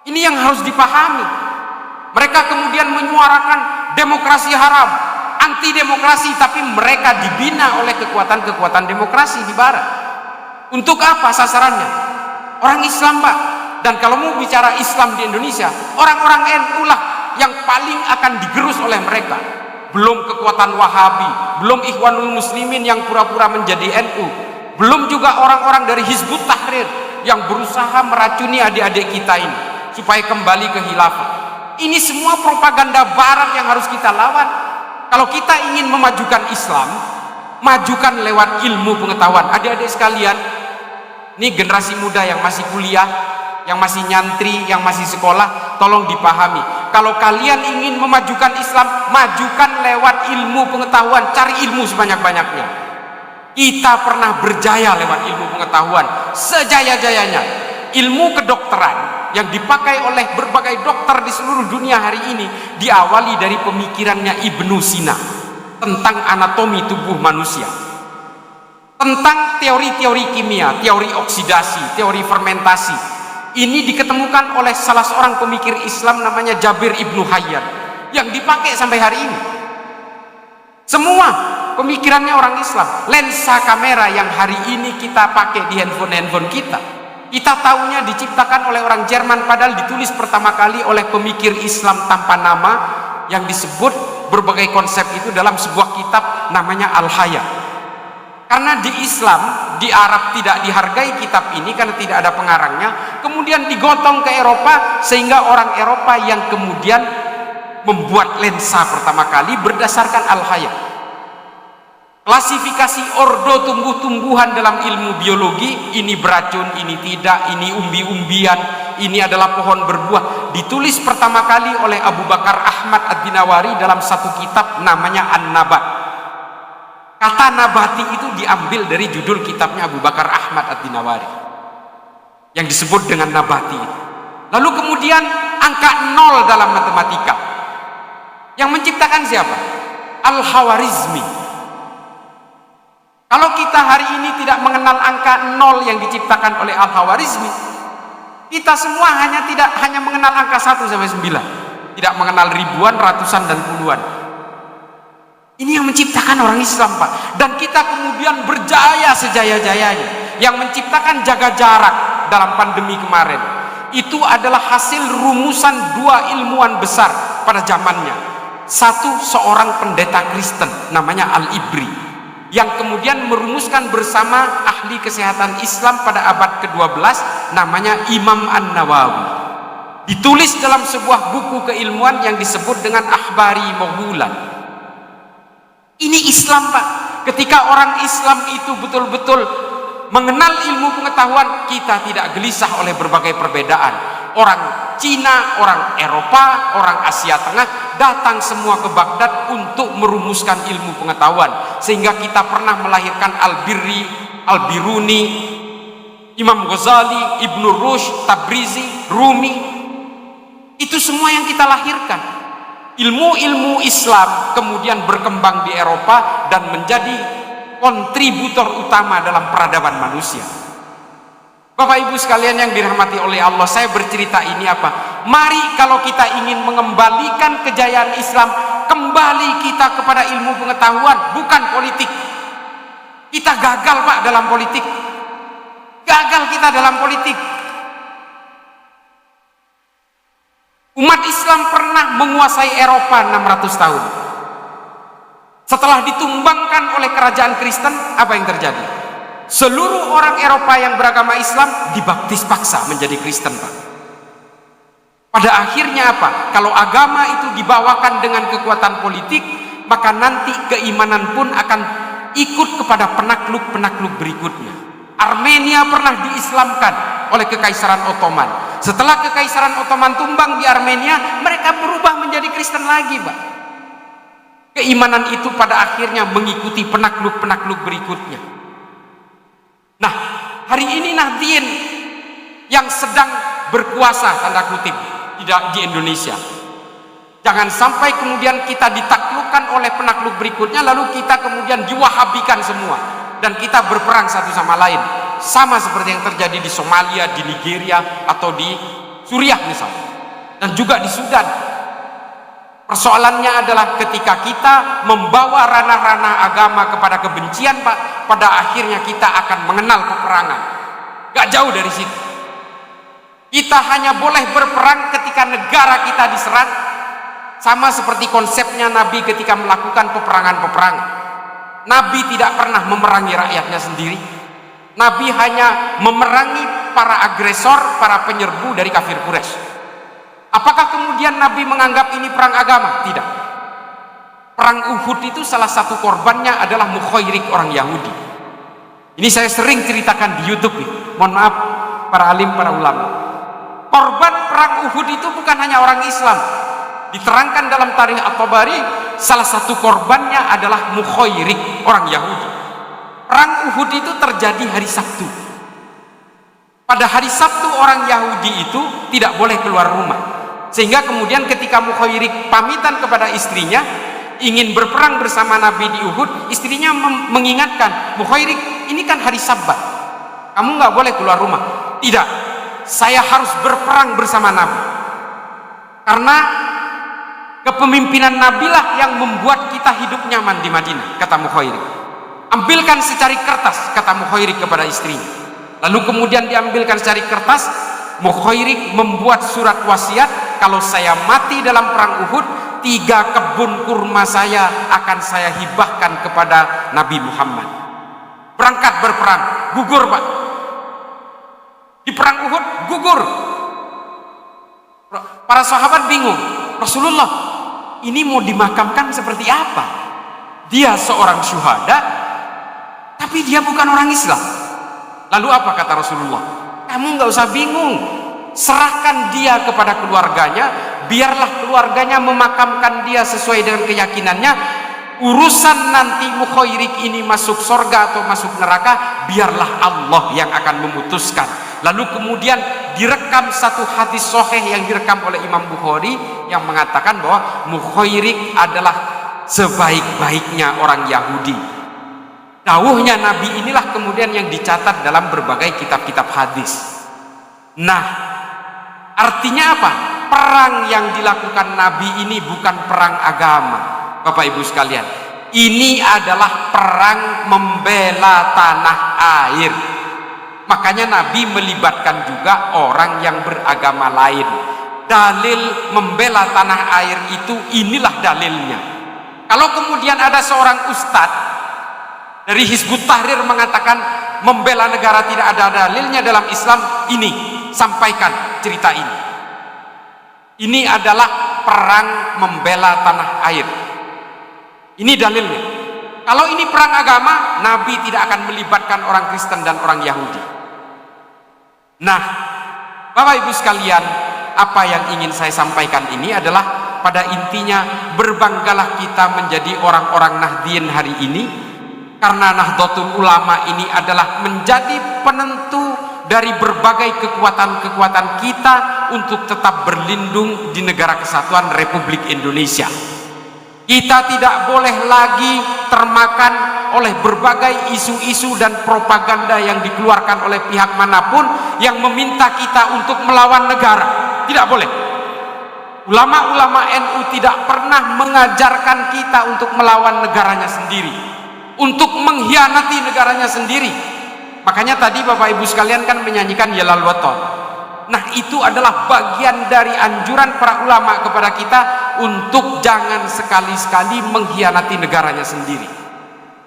Speaker 1: Ini yang harus dipahami. Mereka kemudian menyuarakan demokrasi haram, anti demokrasi, tapi mereka dibina oleh kekuatan-kekuatan demokrasi di barat. Untuk apa sasarannya? Orang Islam Pak. Dan kalau mau bicara Islam di Indonesia, orang-orang NU lah yang paling akan digerus oleh mereka. Belum kekuatan Wahabi, belum Ikhwanul Muslimin yang pura-pura menjadi NU, Belum juga orang-orang dari Hizbut Tahrir yang berusaha meracuni adik-adik kita ini supaya kembali ke khilafah. Ini semua propaganda barat yang harus kita lawan. Kalau kita ingin memajukan Islam, majukan lewat ilmu pengetahuan. Adik-adik sekalian, ini generasi muda yang masih kuliah, yang masih nyantri, yang masih sekolah, tolong dipahami. Kalau kalian ingin memajukan Islam, majukan lewat ilmu pengetahuan. Cari ilmu sebanyak-banyaknya. Kita pernah berjaya lewat ilmu pengetahuan sejaya-jayanya. Ilmu kedokteran yang dipakai oleh berbagai dokter di seluruh dunia hari ini diawali dari pemikirannya Ibnu Sina tentang anatomi tubuh manusia, tentang teori-teori kimia, teori oksidasi, teori fermentasi. Ini diketemukan oleh salah seorang pemikir Islam namanya Jabir Ibnu Hayyan yang dipakai sampai hari ini. Semua pemikirannya orang Islam. Lensa kamera yang hari ini kita pakai di handphone kita, kita tahunya diciptakan oleh orang Jerman, padahal ditulis pertama kali oleh pemikir Islam tanpa nama yang disebut berbagai konsep itu dalam sebuah kitab namanya Al-Haya. Karena di Islam, di Arab tidak dihargai kitab ini karena tidak ada pengarangnya, kemudian digotong ke Eropa sehingga orang Eropa yang kemudian membuat lensa pertama kali berdasarkan Al-Haya. Klasifikasi ordo tumbuh-tumbuhan dalam ilmu biologi, ini beracun, ini tidak, ini umbi-umbian, ini adalah pohon berbuah, ditulis pertama kali oleh Abu Bakar Ahmad Ad-Dinawari dalam satu kitab namanya An-Nabat. Kata nabati itu diambil dari judul kitabnya Abu Bakar Ahmad Ad-Dinawari yang disebut dengan nabati. Lalu kemudian angka 0 dalam matematika yang menciptakan siapa? Al-Khawarizmi. Kalau kita hari ini tidak mengenal angka 0 yang diciptakan oleh Al-Khawarizmi, kita semua hanya mengenal angka 1 sampai 9, tidak mengenal ribuan, ratusan dan puluhan. Ini yang menciptakan orang Islam, Pak. Dan kita kemudian berjaya sejaya-jayanya. Yang menciptakan jaga jarak dalam pandemi kemarin itu adalah hasil rumusan dua ilmuwan besar pada zamannya. Satu, seorang pendeta Kristen namanya Al-Ibri, yang kemudian merumuskan bersama ahli kesehatan Islam pada abad ke-12 namanya Imam An-Nawawi. Ditulis dalam sebuah buku keilmuan yang disebut dengan Akhbari Moghulan. Ini Islam, Pak. Ketika orang Islam itu betul-betul mengenal ilmu pengetahuan, kita tidak gelisah oleh berbagai perbedaan. Orang Cina, orang Eropa, orang Asia Tengah datang semua ke Baghdad untuk merumuskan ilmu pengetahuan, sehingga kita pernah melahirkan Al-Birri, Al-Biruni, Imam Ghazali, Ibnu Rushd, Tabrizi, Rumi. Itu semua yang kita lahirkan. Ilmu-ilmu Islam kemudian berkembang di Eropa dan menjadi kontributor utama dalam peradaban manusia. Bapak Ibu sekalian yang dirahmati oleh Allah, saya bercerita ini apa? Mari kalau kita ingin mengembalikan kejayaan Islam, kembali kita kepada ilmu pengetahuan, bukan politik. Kita gagal, Pak, dalam politik. Gagal kita dalam politik. Umat Islam pernah menguasai Eropa 600 tahun. Setelah ditumbangkan oleh kerajaan Kristen, apa yang terjadi? Seluruh orang Eropa yang beragama Islam dibaptis paksa menjadi Kristen, Pak. Pada akhirnya apa? Kalau agama itu dibawakan dengan kekuatan politik, maka nanti keimanan pun akan ikut kepada penakluk-penakluk berikutnya. Armenia pernah diislamkan oleh Kekaisaran Ottoman. Setelah Kekaisaran Ottoman tumbang di Armenia, mereka berubah menjadi Kristen lagi, Pak. Keimanan itu pada akhirnya mengikuti penakluk-penakluk berikutnya. Nah, hari ini Nahdien yang sedang berkuasa tanda kutip di Indonesia. Jangan sampai kemudian kita ditaklukkan oleh penakluk berikutnya lalu kita kemudian diwahabikan semua dan kita berperang satu sama lain. Sama seperti yang terjadi di Somalia, di Nigeria atau di Suriah misalnya. Dan juga di Sudan. Persoalannya adalah ketika kita membawa ranah-ranah agama kepada kebencian, Pak, pada akhirnya kita akan mengenal peperangan. Gak jauh dari situ. Kita hanya boleh berperang ketika negara kita diserang, sama seperti konsepnya Nabi ketika melakukan peperangan-peperangan. Nabi tidak pernah memerangi rakyatnya sendiri. Nabi hanya memerangi para agresor, para penyerbu dari kafir Quraisy. Apakah kemudian Nabi menganggap ini perang agama? Tidak. Perang Uhud itu salah satu korbannya adalah Mukhairik, orang Yahudi. Ini saya sering ceritakan di YouTube nih. Mohon maaf para alim, para ulama. Korban perang Uhud itu bukan hanya orang Islam. Diterangkan dalam Tarikh At-Tabari, salah satu korbannya adalah Mukhairik, orang Yahudi. Perang Uhud itu terjadi hari Sabtu. Pada hari Sabtu orang Yahudi itu tidak boleh keluar rumah. Sehingga kemudian ketika Mukhairik pamitan kepada istrinya ingin berperang bersama Nabi di Uhud, istrinya mengingatkan, Mukhairik, ini kan hari Sabat, kamu nggak boleh keluar rumah. Tidak, saya harus berperang bersama Nabi, karena kepemimpinan Nabi lah yang membuat kita hidup nyaman di Madinah, kata Mukhairik. Ambilkan secari kertas, kata Mukhairik kepada istrinya. Lalu kemudian diambilkan secari kertas. Mukhairik membuat surat wasiat, kalau saya mati dalam perang Uhud, 3 kebun kurma saya akan saya hibahkan kepada Nabi Muhammad. Berangkat berperang, gugur Pak. Di perang Uhud gugur. Para sahabat bingung, Rasulullah, ini mau dimakamkan seperti apa? Dia seorang syuhada, tapi dia bukan orang Islam. Lalu apa kata Rasulullah? Kamu nggak usah bingung, serahkan dia kepada keluarganya, biarlah keluarganya memakamkan dia sesuai dengan keyakinannya. Urusan nanti Mukhairik ini masuk surga atau masuk neraka, biarlah Allah yang akan memutuskan. Lalu kemudian direkam satu hadis sahih yang direkam oleh Imam Bukhari yang mengatakan bahwa Mukhairik adalah sebaik-baiknya orang Yahudi. Dawuhnya Nabi inilah kemudian yang dicatat dalam berbagai kitab-kitab hadis. Nah, artinya apa? Perang yang dilakukan Nabi ini bukan perang agama, Bapak Ibu sekalian. Ini adalah perang membela tanah air. Makanya Nabi melibatkan juga orang yang beragama lain. Dalil membela tanah air itu, inilah dalilnya. Kalau kemudian ada seorang ustadz dari Hizbut Tahrir mengatakan membela negara tidak ada dalilnya dalam Islam, ini sampaikan cerita ini. Ini adalah perang membela tanah air. Ini dalilnya. Kalau ini perang agama, Nabi tidak akan melibatkan orang Kristen dan orang Yahudi. Nah, Bapak Ibu sekalian, apa yang ingin saya sampaikan ini adalah pada intinya berbanggalah kita menjadi orang-orang Nahdliyin hari ini, karena Nahdlatul Ulama ini adalah menjadi penentu dari berbagai kekuatan-kekuatan kita untuk tetap berlindung di negara kesatuan Republik Indonesia. Kita tidak boleh lagi termakan oleh berbagai isu-isu dan propaganda yang dikeluarkan oleh pihak manapun yang meminta kita untuk melawan negara. Tidak boleh. Ulama-ulama NU tidak pernah mengajarkan kita untuk melawan negaranya sendiri, untuk mengkhianati negaranya sendiri. Makanya tadi Bapak Ibu sekalian kan menyanyikan Yalal Waton. Nah, itu adalah bagian dari anjuran para ulama kepada kita untuk jangan sekali-sekali mengkhianati negaranya sendiri.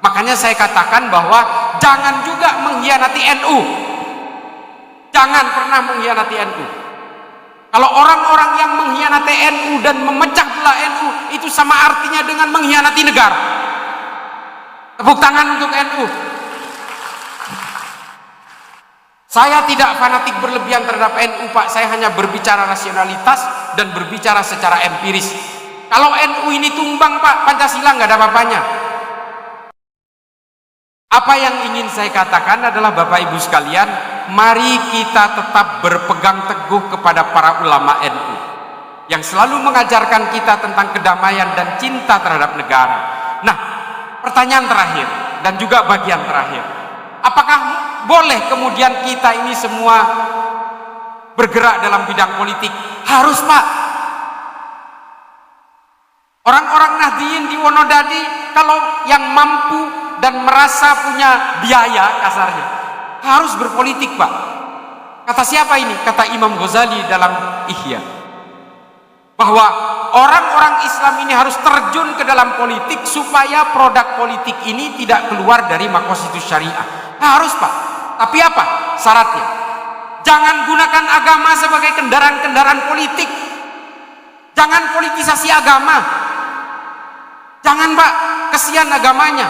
Speaker 1: Makanya saya katakan bahwa jangan juga mengkhianati NU. Jangan pernah mengkhianati NU. Kalau orang-orang yang mengkhianati NU dan memecah belah NU, itu sama artinya dengan mengkhianati negara. Tepuk tangan untuk NU. Saya tidak fanatik berlebihan terhadap NU, Pak. Saya hanya berbicara rasionalitas dan berbicara secara empiris. Kalau NU ini tumbang, Pak, Pancasila nggak ada apa-apanya. Apa yang ingin saya katakan adalah Bapak Ibu sekalian, mari kita tetap berpegang teguh kepada para ulama NU yang selalu mengajarkan kita tentang kedamaian dan cinta terhadap negara. Nah, pertanyaan terakhir dan juga bagian terakhir, apakah boleh kemudian kita ini semua bergerak dalam bidang politik? Harus, Pak. Orang-orang Nahdliyin di Wonodadi, kalau yang mampu dan merasa punya biaya, kasarnya, harus berpolitik, Pak. Kata siapa ini? Kata Imam Ghazali dalam Ihya, bahwa orang-orang Islam ini harus terjun ke dalam politik supaya produk politik ini tidak keluar dari maqasidus syariah. Harus, Pak. Tapi apa syaratnya? Jangan gunakan agama sebagai kendaraan-kendaraan politik. Jangan politisasi agama. Jangan, Pak, kesian agamanya.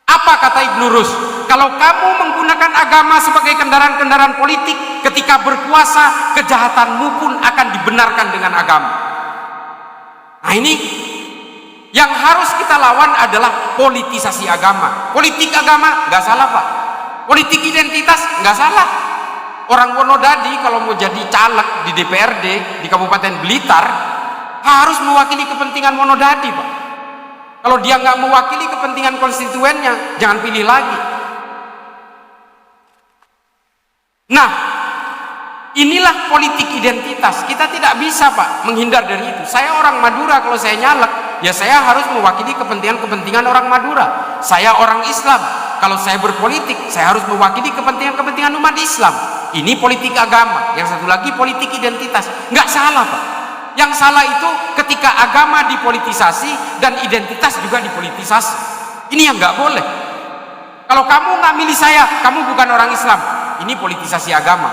Speaker 1: Apa kata Ibnu Rus? Kalau kamu menggunakan agama sebagai kendaraan-kendaraan politik, ketika berkuasa, kejahatanmu pun akan dibenarkan dengan agama. Nah, ini yang harus kita lawan adalah politisasi agama. Politik agama nggak salah, Pak. Politik identitas nggak salah. Orang Wonodadi kalau mau jadi caleg di DPRD di Kabupaten Blitar harus mewakili kepentingan Wonodadi, Pak. Kalau dia nggak mewakili kepentingan konstituennya, jangan pilih lagi. Nah, inilah politik identitas. Kita tidak bisa, Pak, menghindar dari itu. Saya orang Madura, kalau saya nyalek, ya saya harus mewakili kepentingan-kepentingan orang Madura. Saya orang Islam, kalau saya berpolitik, saya harus mewakili kepentingan-kepentingan umat Islam. Ini politik agama. Yang satu lagi politik identitas. Nggak salah, Pak. Yang salah itu ketika agama dipolitisasi dan identitas juga dipolitisasi. Ini yang nggak boleh. Kalau kamu nggak milih saya, kamu bukan orang Islam. Ini politisasi agama.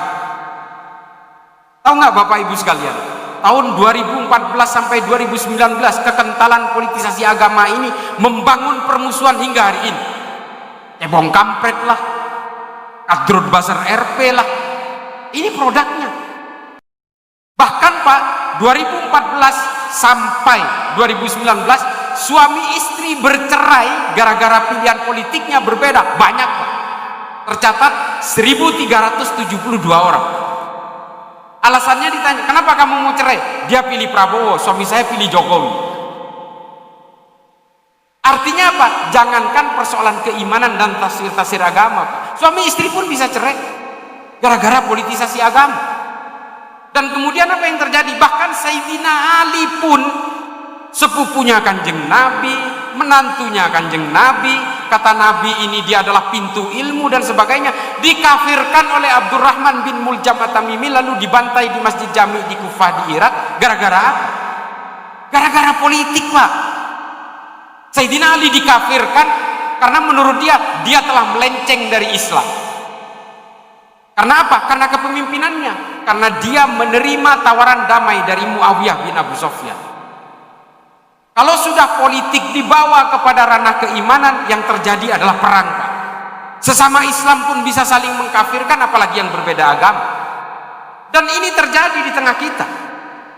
Speaker 1: Tahu nggak Bapak Ibu sekalian? Tahun 2014 sampai 2019 kekentalan politisasi agama ini membangun permusuhan hingga hari ini. Cebong kampret lah, Kadrun Bazar RP lah. Ini produknya. Bahkan, Pak, 2014 sampai 2019 suami istri bercerai gara-gara pilihan politiknya berbeda. Banyak, Pak. Tercatat 1.372 orang. Alasannya ditanya, kenapa kamu mau cerai? Dia pilih Prabowo, suami saya pilih Jokowi. Artinya apa? Jangankan persoalan keimanan dan tafsir-tafsir agama, Pak. Suami istri pun bisa cerai gara-gara politisasi agama. Dan kemudian apa yang terjadi? Bahkan Sayyidina Ali pun, sepupunya Kanjeng Nabi, menantunya Kanjeng Nabi, kata Nabi ini dia adalah pintu ilmu dan sebagainya, dikafirkan oleh Abdurrahman bin Muljam At-Tamimi, lalu dibantai di Masjid Jami di Kufah di Irak. Gara-gara apa? Gara-gara politik, Pak. Sayyidina Ali dikafirkan karena menurut dia telah melenceng dari Islam. Karena apa? Karena kepemimpinannya. Karena dia menerima tawaran damai dari Muawiyah bin Abu Sufyan. Kalau sudah politik dibawa kepada ranah keimanan, yang terjadi adalah perang, Pak. Sesama Islam pun bisa saling mengkafirkan, apalagi yang berbeda agama. Dan ini terjadi di tengah kita.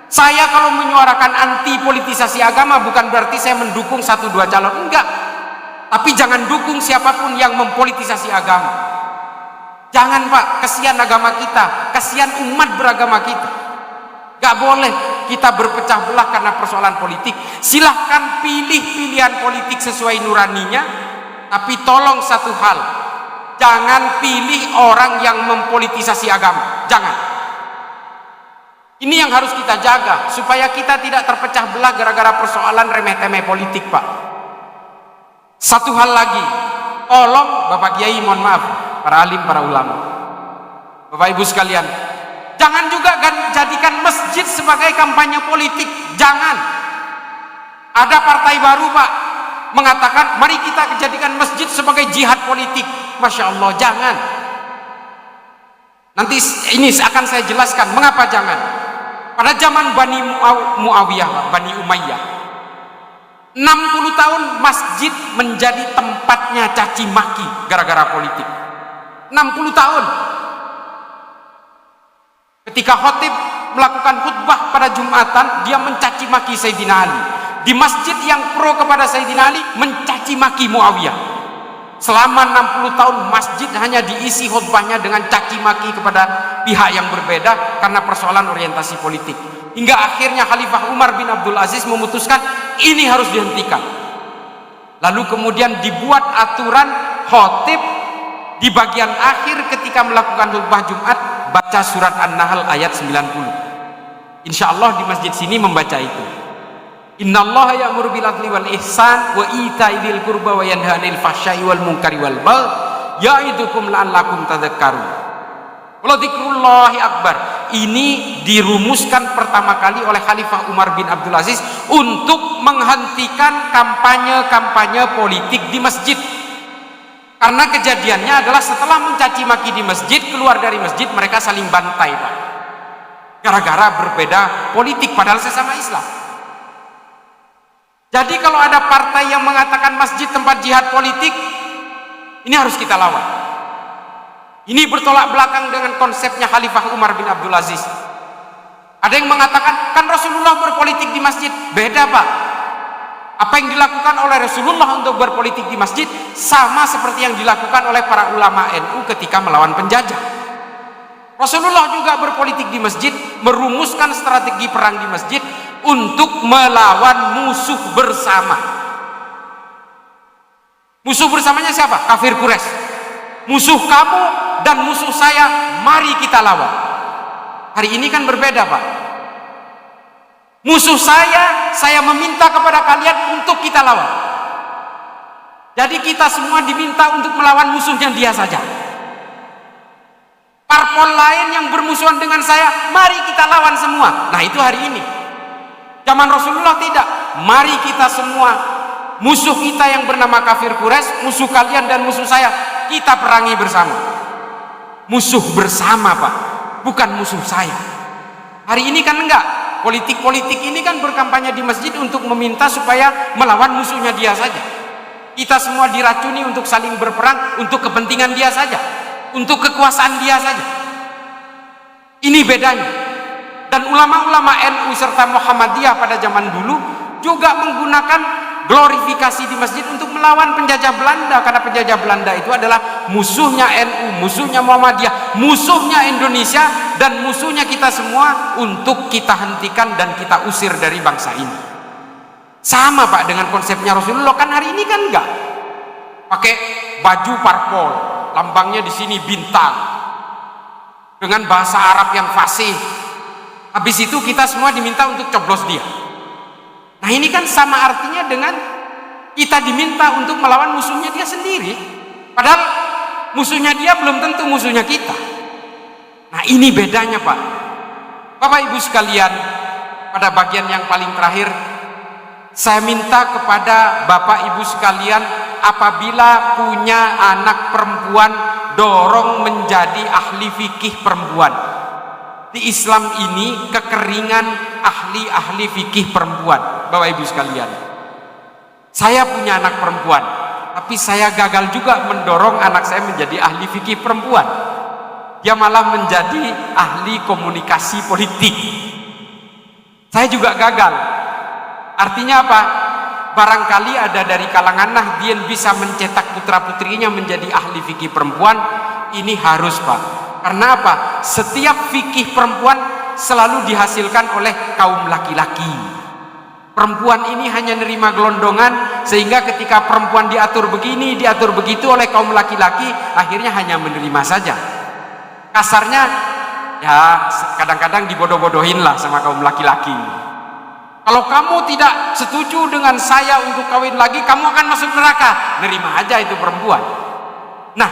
Speaker 1: Saya kalau menyuarakan anti politisasi agama bukan berarti saya mendukung 1-2 calon, enggak. Tapi jangan dukung siapapun yang mempolitisasi agama. Jangan, Pak, kesian agama kita, kesian umat beragama kita. Gak boleh kita berpecah belah karena persoalan politik. Silahkan pilih pilihan politik sesuai nuraninya, tapi tolong satu hal, jangan pilih orang yang mempolitisasi agama. Jangan. Ini yang harus kita jaga supaya kita tidak terpecah belah gara-gara persoalan remeh-temeh politik, Pak. Satu hal lagi, tolong Bapak Kiai, mohon maaf, para alim, para ulama, Bapak Ibu sekalian, jangan juga jadikan masjid sebagai kampanye politik. Jangan. Ada partai baru, Pak, mengatakan mari kita jadikan masjid sebagai jihad politik. Masya Allah, jangan. Nanti ini akan saya jelaskan mengapa jangan. Pada zaman Bani Muawiyah, Bani Umayyah, 60 tahun masjid menjadi tempatnya caci maki gara-gara politik. 60 tahun. Ketika khotib melakukan khutbah pada Jumatan, dia mencaci maki Sayyidina Ali. Di masjid yang pro kepada Sayyidina Ali, mencaci maki Muawiyah. Selama 60 tahun masjid hanya diisi khutbahnya dengan caci maki kepada pihak yang berbeda karena persoalan orientasi politik. Hingga akhirnya Khalifah Umar bin Abdul Aziz memutuskan ini harus dihentikan. Lalu kemudian dibuat aturan khotib di bagian akhir ketika melakukan khutbah Jumat baca surat An-Nahl ayat 90. Insya Allah di masjid sini membaca itu. Innallaha ya'muru bil adli wal ihsan wa ita'i dzil qurba wa yanha 'anil fahsya'i wal munkari wal baghi ya'idukum la'allakum tadhakkarun. Wa dzikrullahi akbar. ini dirumuskan pertama kali oleh Khalifah Umar bin Abdul Aziz untuk menghentikan kampanye-kampanye politik di masjid. Karena kejadiannya adalah setelah mencaci maki di masjid, keluar dari masjid mereka saling bantai, Pak. Gara-gara berbeda politik padahal sesama Islam. Jadi kalau ada partai yang mengatakan masjid tempat jihad politik, ini harus kita lawan. Ini bertolak belakang dengan konsepnya Khalifah Umar bin Abdul Aziz. Ada yang mengatakan, kan Rasulullah berpolitik di masjid. Beda, Pak. Apa yang dilakukan oleh Rasulullah untuk berpolitik di masjid sama seperti yang dilakukan oleh para ulama NU ketika melawan penjajah. Rasulullah juga berpolitik di masjid, merumuskan strategi perang di masjid untuk melawan musuh bersama. Musuh bersamanya siapa? Kafir Quraisy. Musuh kamu dan musuh saya, mari kita lawan. Hari ini kan berbeda, Pak. Musuh saya meminta kepada kalian untuk kita lawan. Jadi kita semua diminta untuk melawan musuhnya dia saja. Parpol lain yang bermusuhan dengan saya, mari kita lawan semua. Nah, itu hari ini. Zaman Rasulullah tidak. Mari kita semua, musuh kita yang bernama kafir Quraisy, musuh kalian dan musuh saya, kita perangi bersama. Musuh bersama, Pak, bukan musuh saya. Hari ini kan enggak. Politik-politik ini kan berkampanye di masjid untuk meminta supaya melawan musuhnya dia saja. Kita semua diracuni untuk saling berperang untuk kepentingan dia saja, untuk kekuasaan dia saja. Ini bedanya. Dan ulama-ulama NU serta Muhammadiyah pada zaman dulu juga menggunakan glorifikasi di masjid untuk melawan penjajah Belanda, karena penjajah Belanda itu adalah musuhnya NU, musuhnya Muhammadiyah, musuhnya Indonesia, dan musuhnya kita semua, untuk kita hentikan dan kita usir dari bangsa ini. Sama, Pak, dengan konsepnya Rasulullah. Kan hari ini kan enggak pakai baju parpol, lambangnya di sini bintang, dengan bahasa Arab yang fasih. Habis itu kita semua diminta untuk coblos dia. Nah, ini kan sama artinya dengan kita diminta untuk melawan musuhnya dia sendiri. Padahal musuhnya dia belum tentu musuhnya kita. Nah, ini bedanya, Pak. Bapak Ibu sekalian, pada bagian yang paling terakhir, saya minta kepada Bapak Ibu sekalian, apabila punya anak perempuan, dorong menjadi ahli fikih perempuan. Di Islam ini kekeringan ahli-ahli fikih perempuan, Bapak Ibu sekalian. Saya punya anak perempuan, tapi saya gagal juga mendorong anak saya menjadi ahli fikih perempuan. Dia malah menjadi ahli komunikasi politik. Saya juga gagal. Artinya apa? Barangkali ada dari kalangan Nahdien bisa mencetak putra-putrinya menjadi ahli fikih perempuan. Ini harus, Pak. Karena apa? Setiap fikih perempuan selalu dihasilkan oleh kaum laki-laki. Perempuan ini hanya nerima gelondongan, sehingga ketika perempuan diatur begini, diatur begitu oleh kaum laki-laki, akhirnya hanya menerima saja. Kasarnya, ya kadang-kadang dibodoh-bodohin lah sama kaum laki-laki. Kalau kamu tidak setuju dengan saya untuk kawin lagi, kamu akan masuk neraka. Nerima aja itu perempuan. Nah,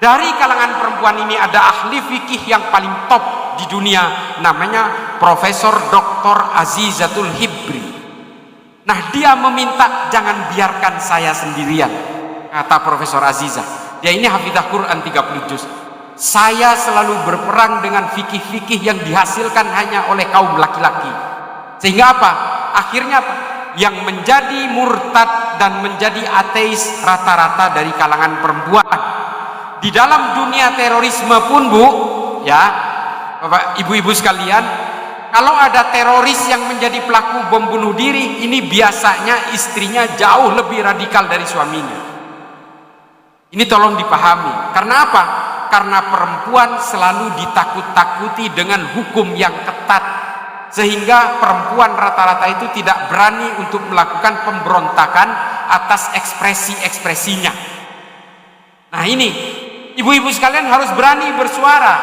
Speaker 1: dari kalangan perempuan ini ada ahli fikih yang paling top di dunia, namanya Profesor Dr. Azizatul Hibri. Nah, dia meminta jangan biarkan saya sendirian, kata Profesor Azizah. Dia ini hafizah Quran 30 juz. Saya selalu berperang dengan fikih-fikih yang dihasilkan hanya oleh kaum laki-laki. Sehingga apa? Akhirnya apa? Yang menjadi murtad dan menjadi ateis rata-rata dari kalangan perempuan. Di dalam dunia terorisme pun, Bu, ya, Bapak, Ibu-ibu sekalian, kalau ada teroris yang menjadi pelaku bom bunuh diri, ini biasanya istrinya jauh lebih radikal dari suaminya. Ini tolong dipahami. Karena apa? Karena perempuan selalu ditakut-takuti dengan hukum yang ketat, sehingga perempuan rata-rata itu tidak berani untuk melakukan pemberontakan atas ekspresi-ekspresinya. Nah, ini ibu-ibu sekalian harus berani bersuara,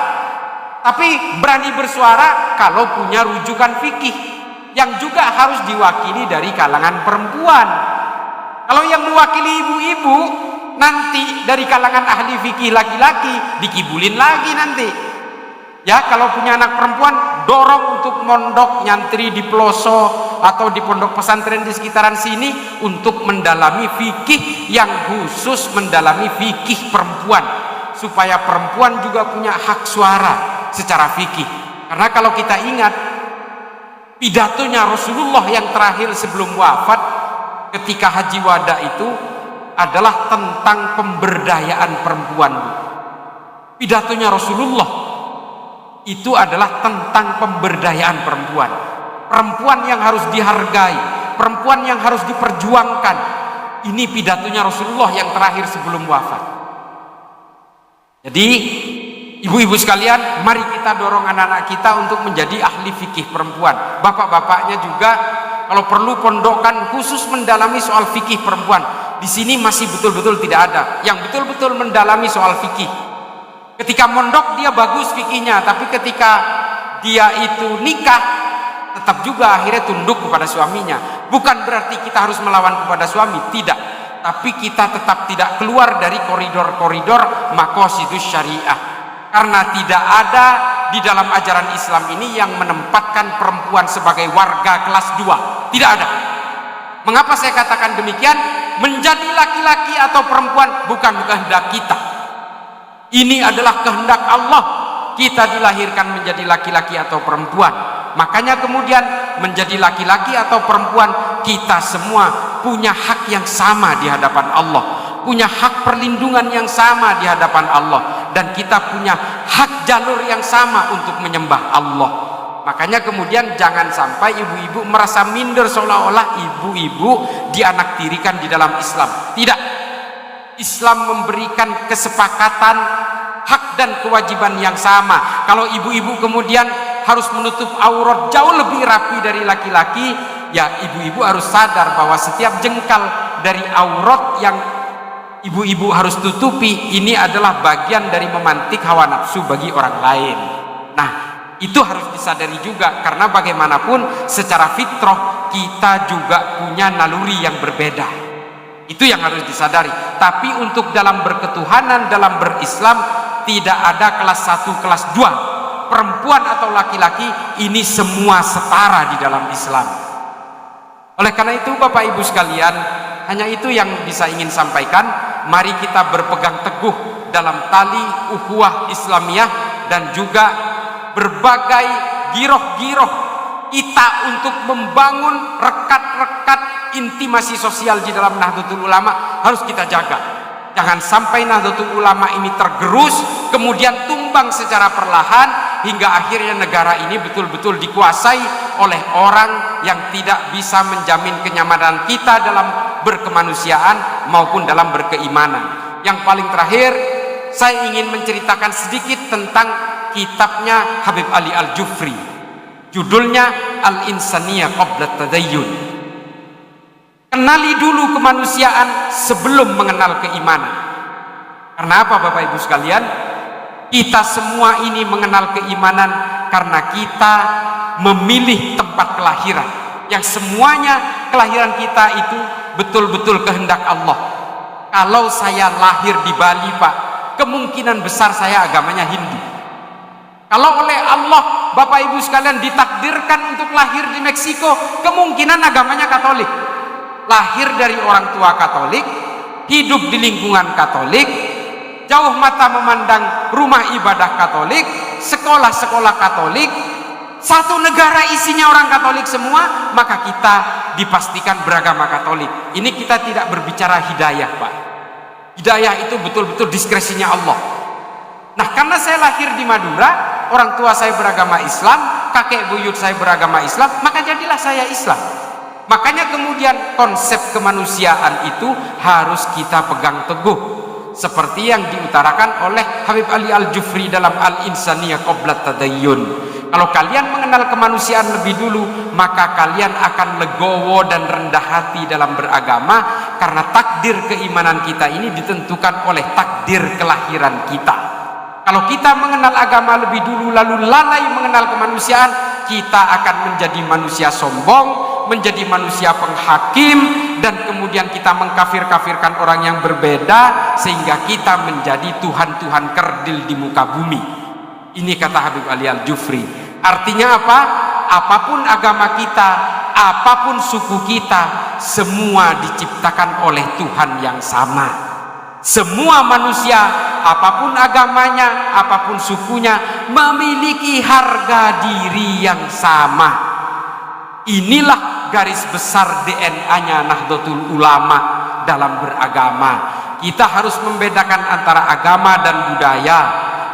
Speaker 1: tapi berani bersuara kalau punya rujukan fikih yang juga harus diwakili dari kalangan perempuan. Kalau yang mewakili ibu-ibu nanti dari kalangan ahli fikih laki-laki, dikibulin lagi nanti. Ya, kalau punya anak perempuan, dorong untuk mondok nyantri di pelosok atau di pondok pesantren di sekitaran sini untuk mendalami fikih, yang khusus mendalami fikih perempuan, supaya perempuan juga punya hak suara secara fikih. Karena kalau kita ingat pidatonya Rasulullah yang terakhir sebelum wafat ketika haji wada itu adalah tentang pemberdayaan perempuan. Pidatonya Rasulullah itu adalah tentang pemberdayaan perempuan. Perempuan yang harus dihargai, perempuan yang harus diperjuangkan. Ini pidatonya Rasulullah yang terakhir sebelum wafat. Jadi ibu-ibu sekalian, mari kita dorong anak-anak kita untuk menjadi ahli fikih perempuan. Bapak-bapaknya juga kalau perlu pondokkan khusus mendalami soal fikih perempuan. Di sini masih betul-betul tidak ada yang betul-betul mendalami soal fikih. Ketika mondok dia bagus fikihnya, tapi ketika dia itu nikah tetap juga akhirnya tunduk kepada suaminya. Bukan berarti kita harus melawan kepada suami, tidak. Tapi kita tetap tidak keluar dari koridor-koridor maqasidus syariah. Karena tidak ada di dalam ajaran Islam ini yang menempatkan perempuan sebagai warga kelas 2. Tidak ada. Mengapa saya katakan demikian? Menjadi laki-laki atau perempuan bukan kehendak kita. Ini adalah kehendak Allah. Kita dilahirkan menjadi laki-laki atau perempuan. Makanya kemudian menjadi laki-laki atau perempuan, kita semua punya hak yang sama di hadapan Allah, punya hak perlindungan yang sama di hadapan Allah, dan kita punya hak jalur yang sama untuk menyembah Allah. Makanya kemudian jangan sampai ibu-ibu merasa minder seolah-olah ibu-ibu dianaktirikan di dalam Islam. Tidak. Islam memberikan kesepakatan hak dan kewajiban yang sama. Kalau ibu-ibu kemudian harus menutup aurat jauh lebih rapi dari laki-laki, ya ibu-ibu harus sadar bahwa setiap jengkal dari aurat yang ibu-ibu harus tutupi ini adalah bagian dari memantik hawa nafsu bagi orang lain. Nah, itu harus disadari juga, karena bagaimanapun secara fitrah kita juga punya naluri yang berbeda. Itu yang harus disadari. Tapi untuk dalam berketuhanan, dalam berislam, tidak ada kelas 1, kelas 2. Perempuan atau laki-laki, ini semua setara di dalam Islam. Oleh karena itu Bapak Ibu sekalian, hanya itu yang bisa ingin sampaikan. Mari kita berpegang teguh dalam tali ukhuwah Islamiyah dan juga berbagai giroh-giroh kita untuk membangun rekat-rekat intimasi sosial di dalam Nahdlatul Ulama harus kita jaga. Jangan sampai Nahdlatul Ulama ini tergerus, kemudian tumbang secara perlahan, hingga akhirnya negara ini betul-betul dikuasai oleh orang yang tidak bisa menjamin kenyamanan kita dalam berkemanusiaan maupun dalam berkeimanan. Yang paling terakhir, saya ingin menceritakan sedikit tentang kitabnya Habib Ali Al-Jufri. Judulnya Al-Insaniyah Qabla Tadayyun. Kenali dulu kemanusiaan sebelum mengenal keimanan. Karena apa Bapak Ibu sekalian? Kita semua ini mengenal keimanan karena kita memilih tempat kelahiran, yang semuanya kelahiran kita itu betul-betul kehendak Allah. Kalau saya lahir di Bali Pak, kemungkinan besar saya agamanya Hindu. Kalau oleh Allah Bapak Ibu sekalian ditakdirkan untuk lahir di Meksiko, kemungkinan agamanya Katolik. Lahir dari orang tua Katolik, hidup di lingkungan Katolik, jauh mata memandang rumah ibadah Katolik, sekolah-sekolah Katolik, satu negara isinya orang Katolik semua, maka kita dipastikan beragama Katolik. Ini kita tidak berbicara hidayah Pak. Hidayah itu betul-betul diskresinya Allah. Nah, karena saya lahir di Madura, orang tua saya beragama Islam, kakek buyut saya beragama Islam, maka jadilah saya Islam. Makanya kemudian konsep kemanusiaan itu harus kita pegang teguh, seperti yang diutarakan oleh Habib Ali Al-Jufri dalam Al-Insaniyah Qabla Tadayyun. Kalau kalian mengenal kemanusiaan lebih dulu, maka kalian akan legowo dan rendah hati dalam beragama, karena takdir keimanan kita ini ditentukan oleh takdir kelahiran kita. Kalau kita mengenal agama lebih dulu lalu lalai mengenal kemanusiaan, kita akan menjadi manusia sombong, menjadi manusia penghakim, dan kemudian kita mengkafir-kafirkan orang yang berbeda, sehingga kita menjadi Tuhan-Tuhan kerdil di muka bumi. Ini kata Habib Ali Al-Jufri. Artinya apa? Apapun agama kita, apapun suku kita, semua diciptakan oleh Tuhan yang sama. Semua manusia, apapun agamanya, apapun sukunya, memiliki harga diri yang sama. Inilah garis besar DNA-nya Nahdlatul Ulama dalam beragama. Kita harus membedakan antara agama dan budaya.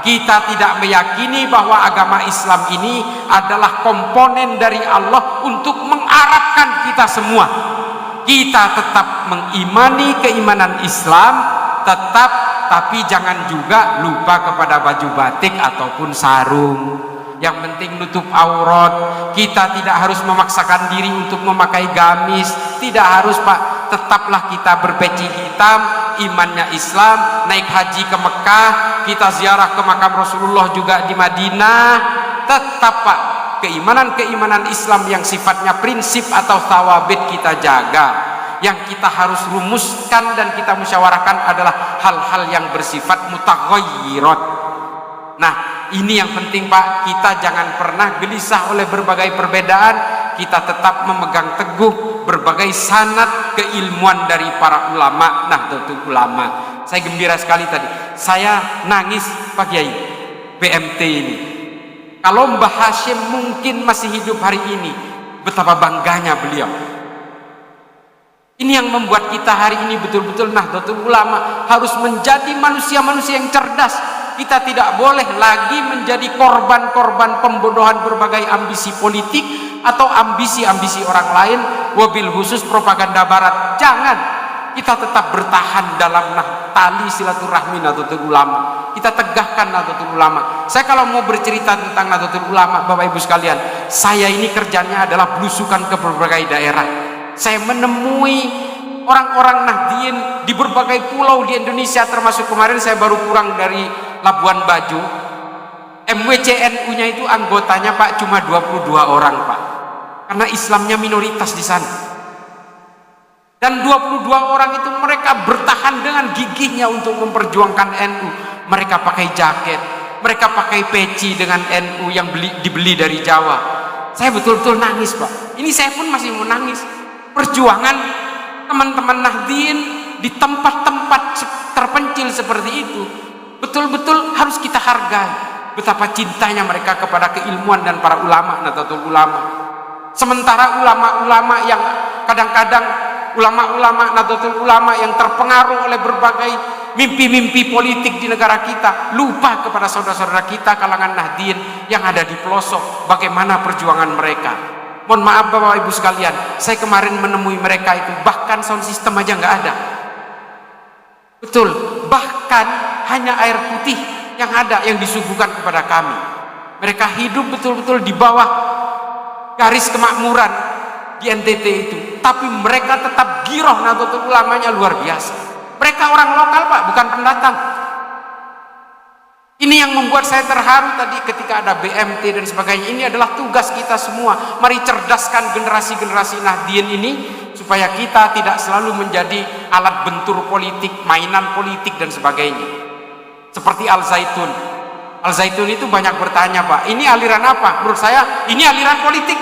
Speaker 1: Kita tidak meyakini bahwa agama Islam ini adalah komponen dari Allah untuk mengarabkan kita semua. Kita tetap mengimani keimanan Islam, tapi jangan juga lupa kepada baju batik ataupun sarung. Yang penting nutup aurat. Kita tidak harus memaksakan diri untuk memakai gamis. Tidak harus, Pak. Tetaplah kita berpeci hitam, imannya Islam, naik haji ke Mekah, kita ziarah ke makam Rasulullah juga di Madinah. Tetap, Pak, keimanan Islam yang sifatnya prinsip atau tawabit kita jaga. Yang kita harus rumuskan dan kita musyawarahkan adalah hal-hal yang bersifat mutaghayyirat. Nah, ini yang penting, Pak. Kita jangan pernah gelisah oleh berbagai perbedaan. Kita tetap memegang teguh berbagai sanad keilmuan dari para ulama Nahdlatul Ulama. Saya gembira sekali tadi. Saya nangis, Pak Kiai, BMT ini. Kalau Mbah Hashim mungkin masih hidup hari ini, betapa bangganya beliau. Ini yang membuat kita hari ini betul-betul Nahdlatul Ulama harus menjadi manusia-manusia yang cerdas. Kita tidak boleh lagi menjadi korban-korban pembodohan berbagai ambisi politik atau ambisi-ambisi orang lain, wabil khusus propaganda barat. Jangan. Kita tetap bertahan dalam tali silaturahmi Nahdlatul Ulama. Kita tegakkan Nahdlatul Ulama. Saya kalau mau bercerita tentang Nahdlatul Ulama, Bapak Ibu sekalian, saya ini kerjanya adalah belusukan ke berbagai daerah. Saya menemui orang-orang Nahdien di berbagai pulau di Indonesia, termasuk kemarin saya baru pulang dari Labuan Bajo. MWCNU-nya itu anggotanya, Pak, cuma 22 orang, Pak. Karena Islamnya minoritas di sana. Dan 22 orang itu mereka bertahan dengan gigihnya untuk memperjuangkan NU. Mereka pakai jaket, mereka pakai peci dengan NU yang dibeli dari Jawa. Saya betul-betul nangis, Pak. Ini saya pun masih mau nangis. Perjuangan teman-teman Nahdien di tempat-tempat terpencil seperti itu betul-betul harus kita hargai. Betapa cintanya mereka kepada keilmuan dan para ulama Nahdlatul Ulama. Sementara ulama-ulama yang kadang-kadang ulama-ulama Nahdlatul Ulama yang terpengaruh oleh berbagai mimpi-mimpi politik di negara kita lupa kepada saudara-saudara kita kalangan Nahdien yang ada di pelosok, bagaimana perjuangan mereka. Mohon maaf Bapak Ibu sekalian, saya kemarin menemui mereka itu bahkan sound system aja nggak ada. Betul, bahkan hanya air putih yang ada yang disuguhkan kepada kami. Mereka hidup betul-betul di bawah garis kemakmuran di NTT itu, tapi mereka tetap giroh Nahdlatul Ulamanya luar biasa. Mereka orang lokal, Pak, bukan pendatang. Ini yang membuat saya terharu tadi ketika ada BMT dan sebagainya. Ini adalah tugas kita semua. Mari cerdaskan generasi-generasi Nahdien ini supaya kita tidak selalu menjadi alat bentur politik, mainan politik dan sebagainya. Seperti Al-Zaitun. Al-Zaitun itu banyak bertanya, Pak, ini aliran apa? Menurut saya ini aliran politik.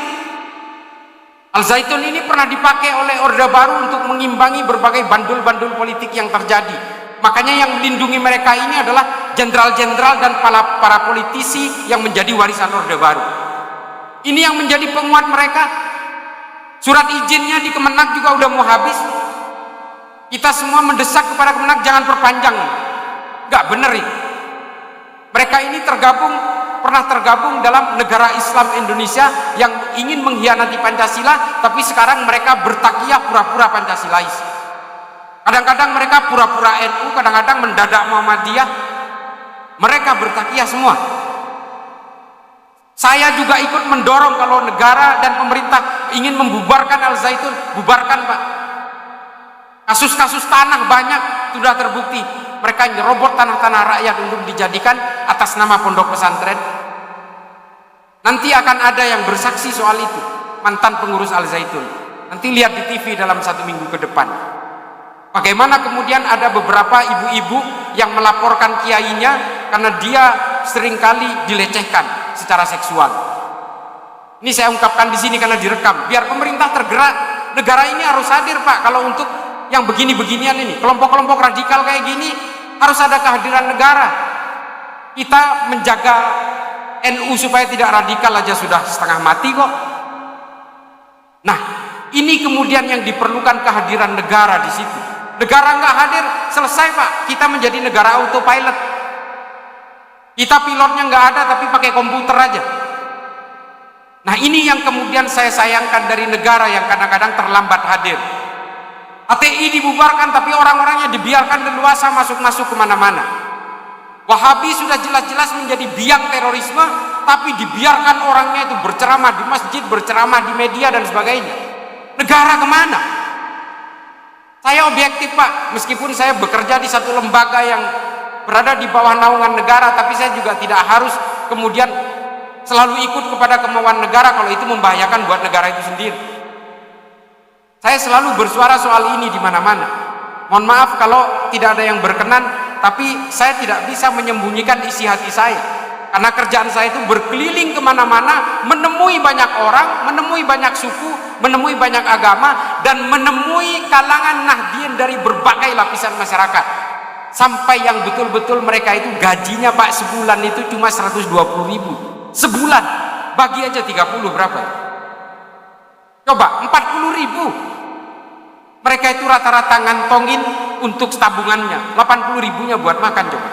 Speaker 1: Al-Zaitun ini pernah dipakai oleh Orde Baru untuk mengimbangi berbagai bandul-bandul politik yang terjadi. Makanya yang melindungi mereka ini adalah jenderal-jenderal dan para politisi yang menjadi warisan Orde Baru. Ini yang menjadi penguat mereka. Surat izinnya di Kemenak juga udah mau habis. Kita semua mendesak kepada Kemenak jangan perpanjang. Gak bener ini. Mereka ini pernah tergabung dalam negara Islam Indonesia yang ingin mengkhianati Pancasila, tapi sekarang mereka bertakiyah pura-pura Pancasilais. Kadang-kadang mereka pura-pura NU, kadang-kadang mendadak Muhammadiyah. Mereka bertakiyah semua. Saya juga ikut mendorong kalau negara dan pemerintah ingin membubarkan Al-Zaitun, bubarkan, Pak. Kasus-kasus tanah banyak sudah terbukti. Mereka nyerobot tanah-tanah rakyat untuk dijadikan atas nama pondok pesantren. Nanti akan ada yang bersaksi soal itu, mantan pengurus Al-Zaitun. Nanti lihat di TV dalam 1 minggu ke depan. Bagaimana kemudian ada beberapa ibu-ibu yang melaporkan kiainya karena dia seringkali dilecehkan secara seksual. Ini saya ungkapkan di sini karena direkam, biar pemerintah tergerak. Negara ini harus hadir, Pak. Kalau untuk yang begini-beginian ini, kelompok-kelompok radikal kayak gini, harus ada kehadiran negara. Kita menjaga NU supaya tidak radikal aja sudah setengah mati kok. Nah, ini kemudian yang diperlukan kehadiran negara di situ. Negara nggak hadir, selesai, Pak. Kita menjadi negara autopilot. Kita pilotnya nggak ada, tapi pakai komputer aja. Nah, ini yang kemudian saya sayangkan dari negara yang kadang-kadang terlambat hadir. HTI dibubarkan, tapi orang-orangnya dibiarkan leluasa masuk-masuk kemana-mana. Wahabi sudah jelas-jelas menjadi biang terorisme, tapi dibiarkan orangnya itu berceramah di masjid, berceramah di media dan sebagainya. Negara kemana? Saya objektif, Pak, meskipun saya bekerja di satu lembaga yang berada di bawah naungan negara, tapi saya juga tidak harus kemudian selalu ikut kepada kemauan negara kalau itu membahayakan buat negara itu sendiri. Saya selalu bersuara soal ini di mana-mana. Mohon maaf kalau tidak ada yang berkenan, tapi saya tidak bisa menyembunyikan isi hati saya. Karena kerjaan saya itu berkeliling kemana-mana, menemui banyak orang, menemui banyak suku, menemui banyak agama, dan menemui kalangan Nahdien dari berbagai lapisan masyarakat. Sampai yang betul-betul mereka itu gajinya, Pak, sebulan itu cuma 120.000. Sebulan. Bagi aja 30 berapa? Coba 40.000. Mereka itu rata-rata ngantongin untuk tabungannya, 80.000-nya buat makan. Coba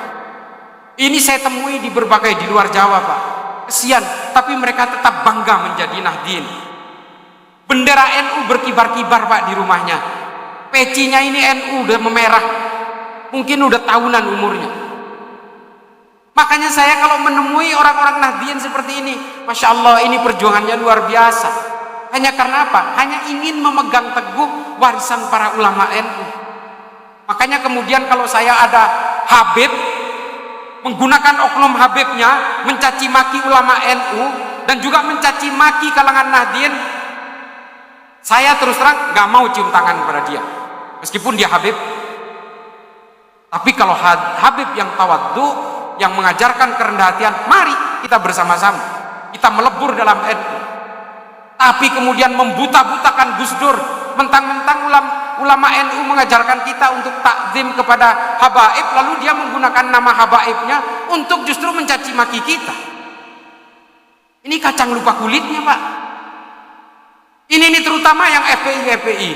Speaker 1: ini saya temui di berbagai di luar Jawa, Pak. Kesian, tapi mereka tetap bangga menjadi Nahdien. Bendera NU berkibar-kibar, Pak, di rumahnya. Pecinya ini NU udah memerah, mungkin udah tahunan umurnya. Makanya saya kalau menemui orang-orang Nahdien seperti ini, Masya Allah, ini perjuangannya luar biasa. Hanya karena apa? Hanya ingin memegang teguh warisan para ulama NU. Makanya kemudian kalau saya ada Habib, menggunakan oknum Habibnya mencaci maki ulama NU dan juga mencaci maki kalangan Nahdien, saya terus terang nggak mau cium tangan kepada dia, meskipun dia Habib. Tapi kalau Habib yang tawadhu, yang mengajarkan kerendahan hatian, mari kita bersama-sama, kita melebur dalam NU. Tapi kemudian membuta-butakan Gus Dur, mentang-mentang ulama NU mengajarkan kita untuk takzim kepada habaib, lalu dia menggunakan nama habaibnya untuk justru mencaci maki kita. Ini kacang lupa kulitnya, Pak. Ini terutama yang FPI.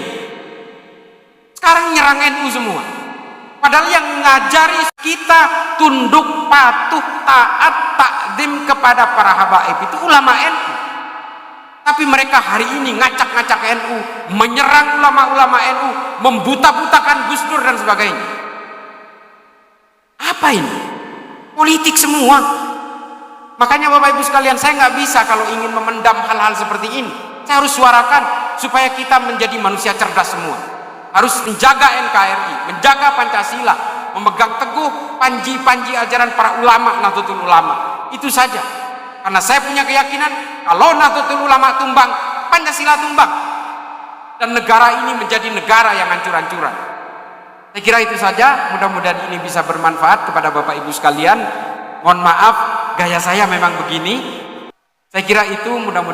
Speaker 1: Sekarang nyerang NU semua. Padahal yang ngajari kita tunduk, patuh, taat, takzim kepada para habaib itu ulama NU. Tapi mereka hari ini ngacak-ngacak NU, menyerang ulama-ulama NU, membuta-butakan Gus Dur dan sebagainya. Apa ini? Politik semua. Makanya Bapak Ibu sekalian, saya nggak bisa kalau ingin memendam hal-hal seperti ini. Saya harus suarakan supaya kita menjadi manusia cerdas semua. Harus menjaga NKRI, menjaga Pancasila, memegang teguh panji-panji ajaran para ulama, Nahdlatul Ulama. Itu saja. Karena saya punya keyakinan kalau Nahdlatul Ulama tumbang, Pancasila tumbang, dan negara ini menjadi negara yang hancur-hancuran. Saya kira itu saja. Mudah-mudahan ini bisa bermanfaat kepada Bapak Ibu sekalian. Mohon maaf, gaya saya memang begini. Saya kira itu mudah-mudahan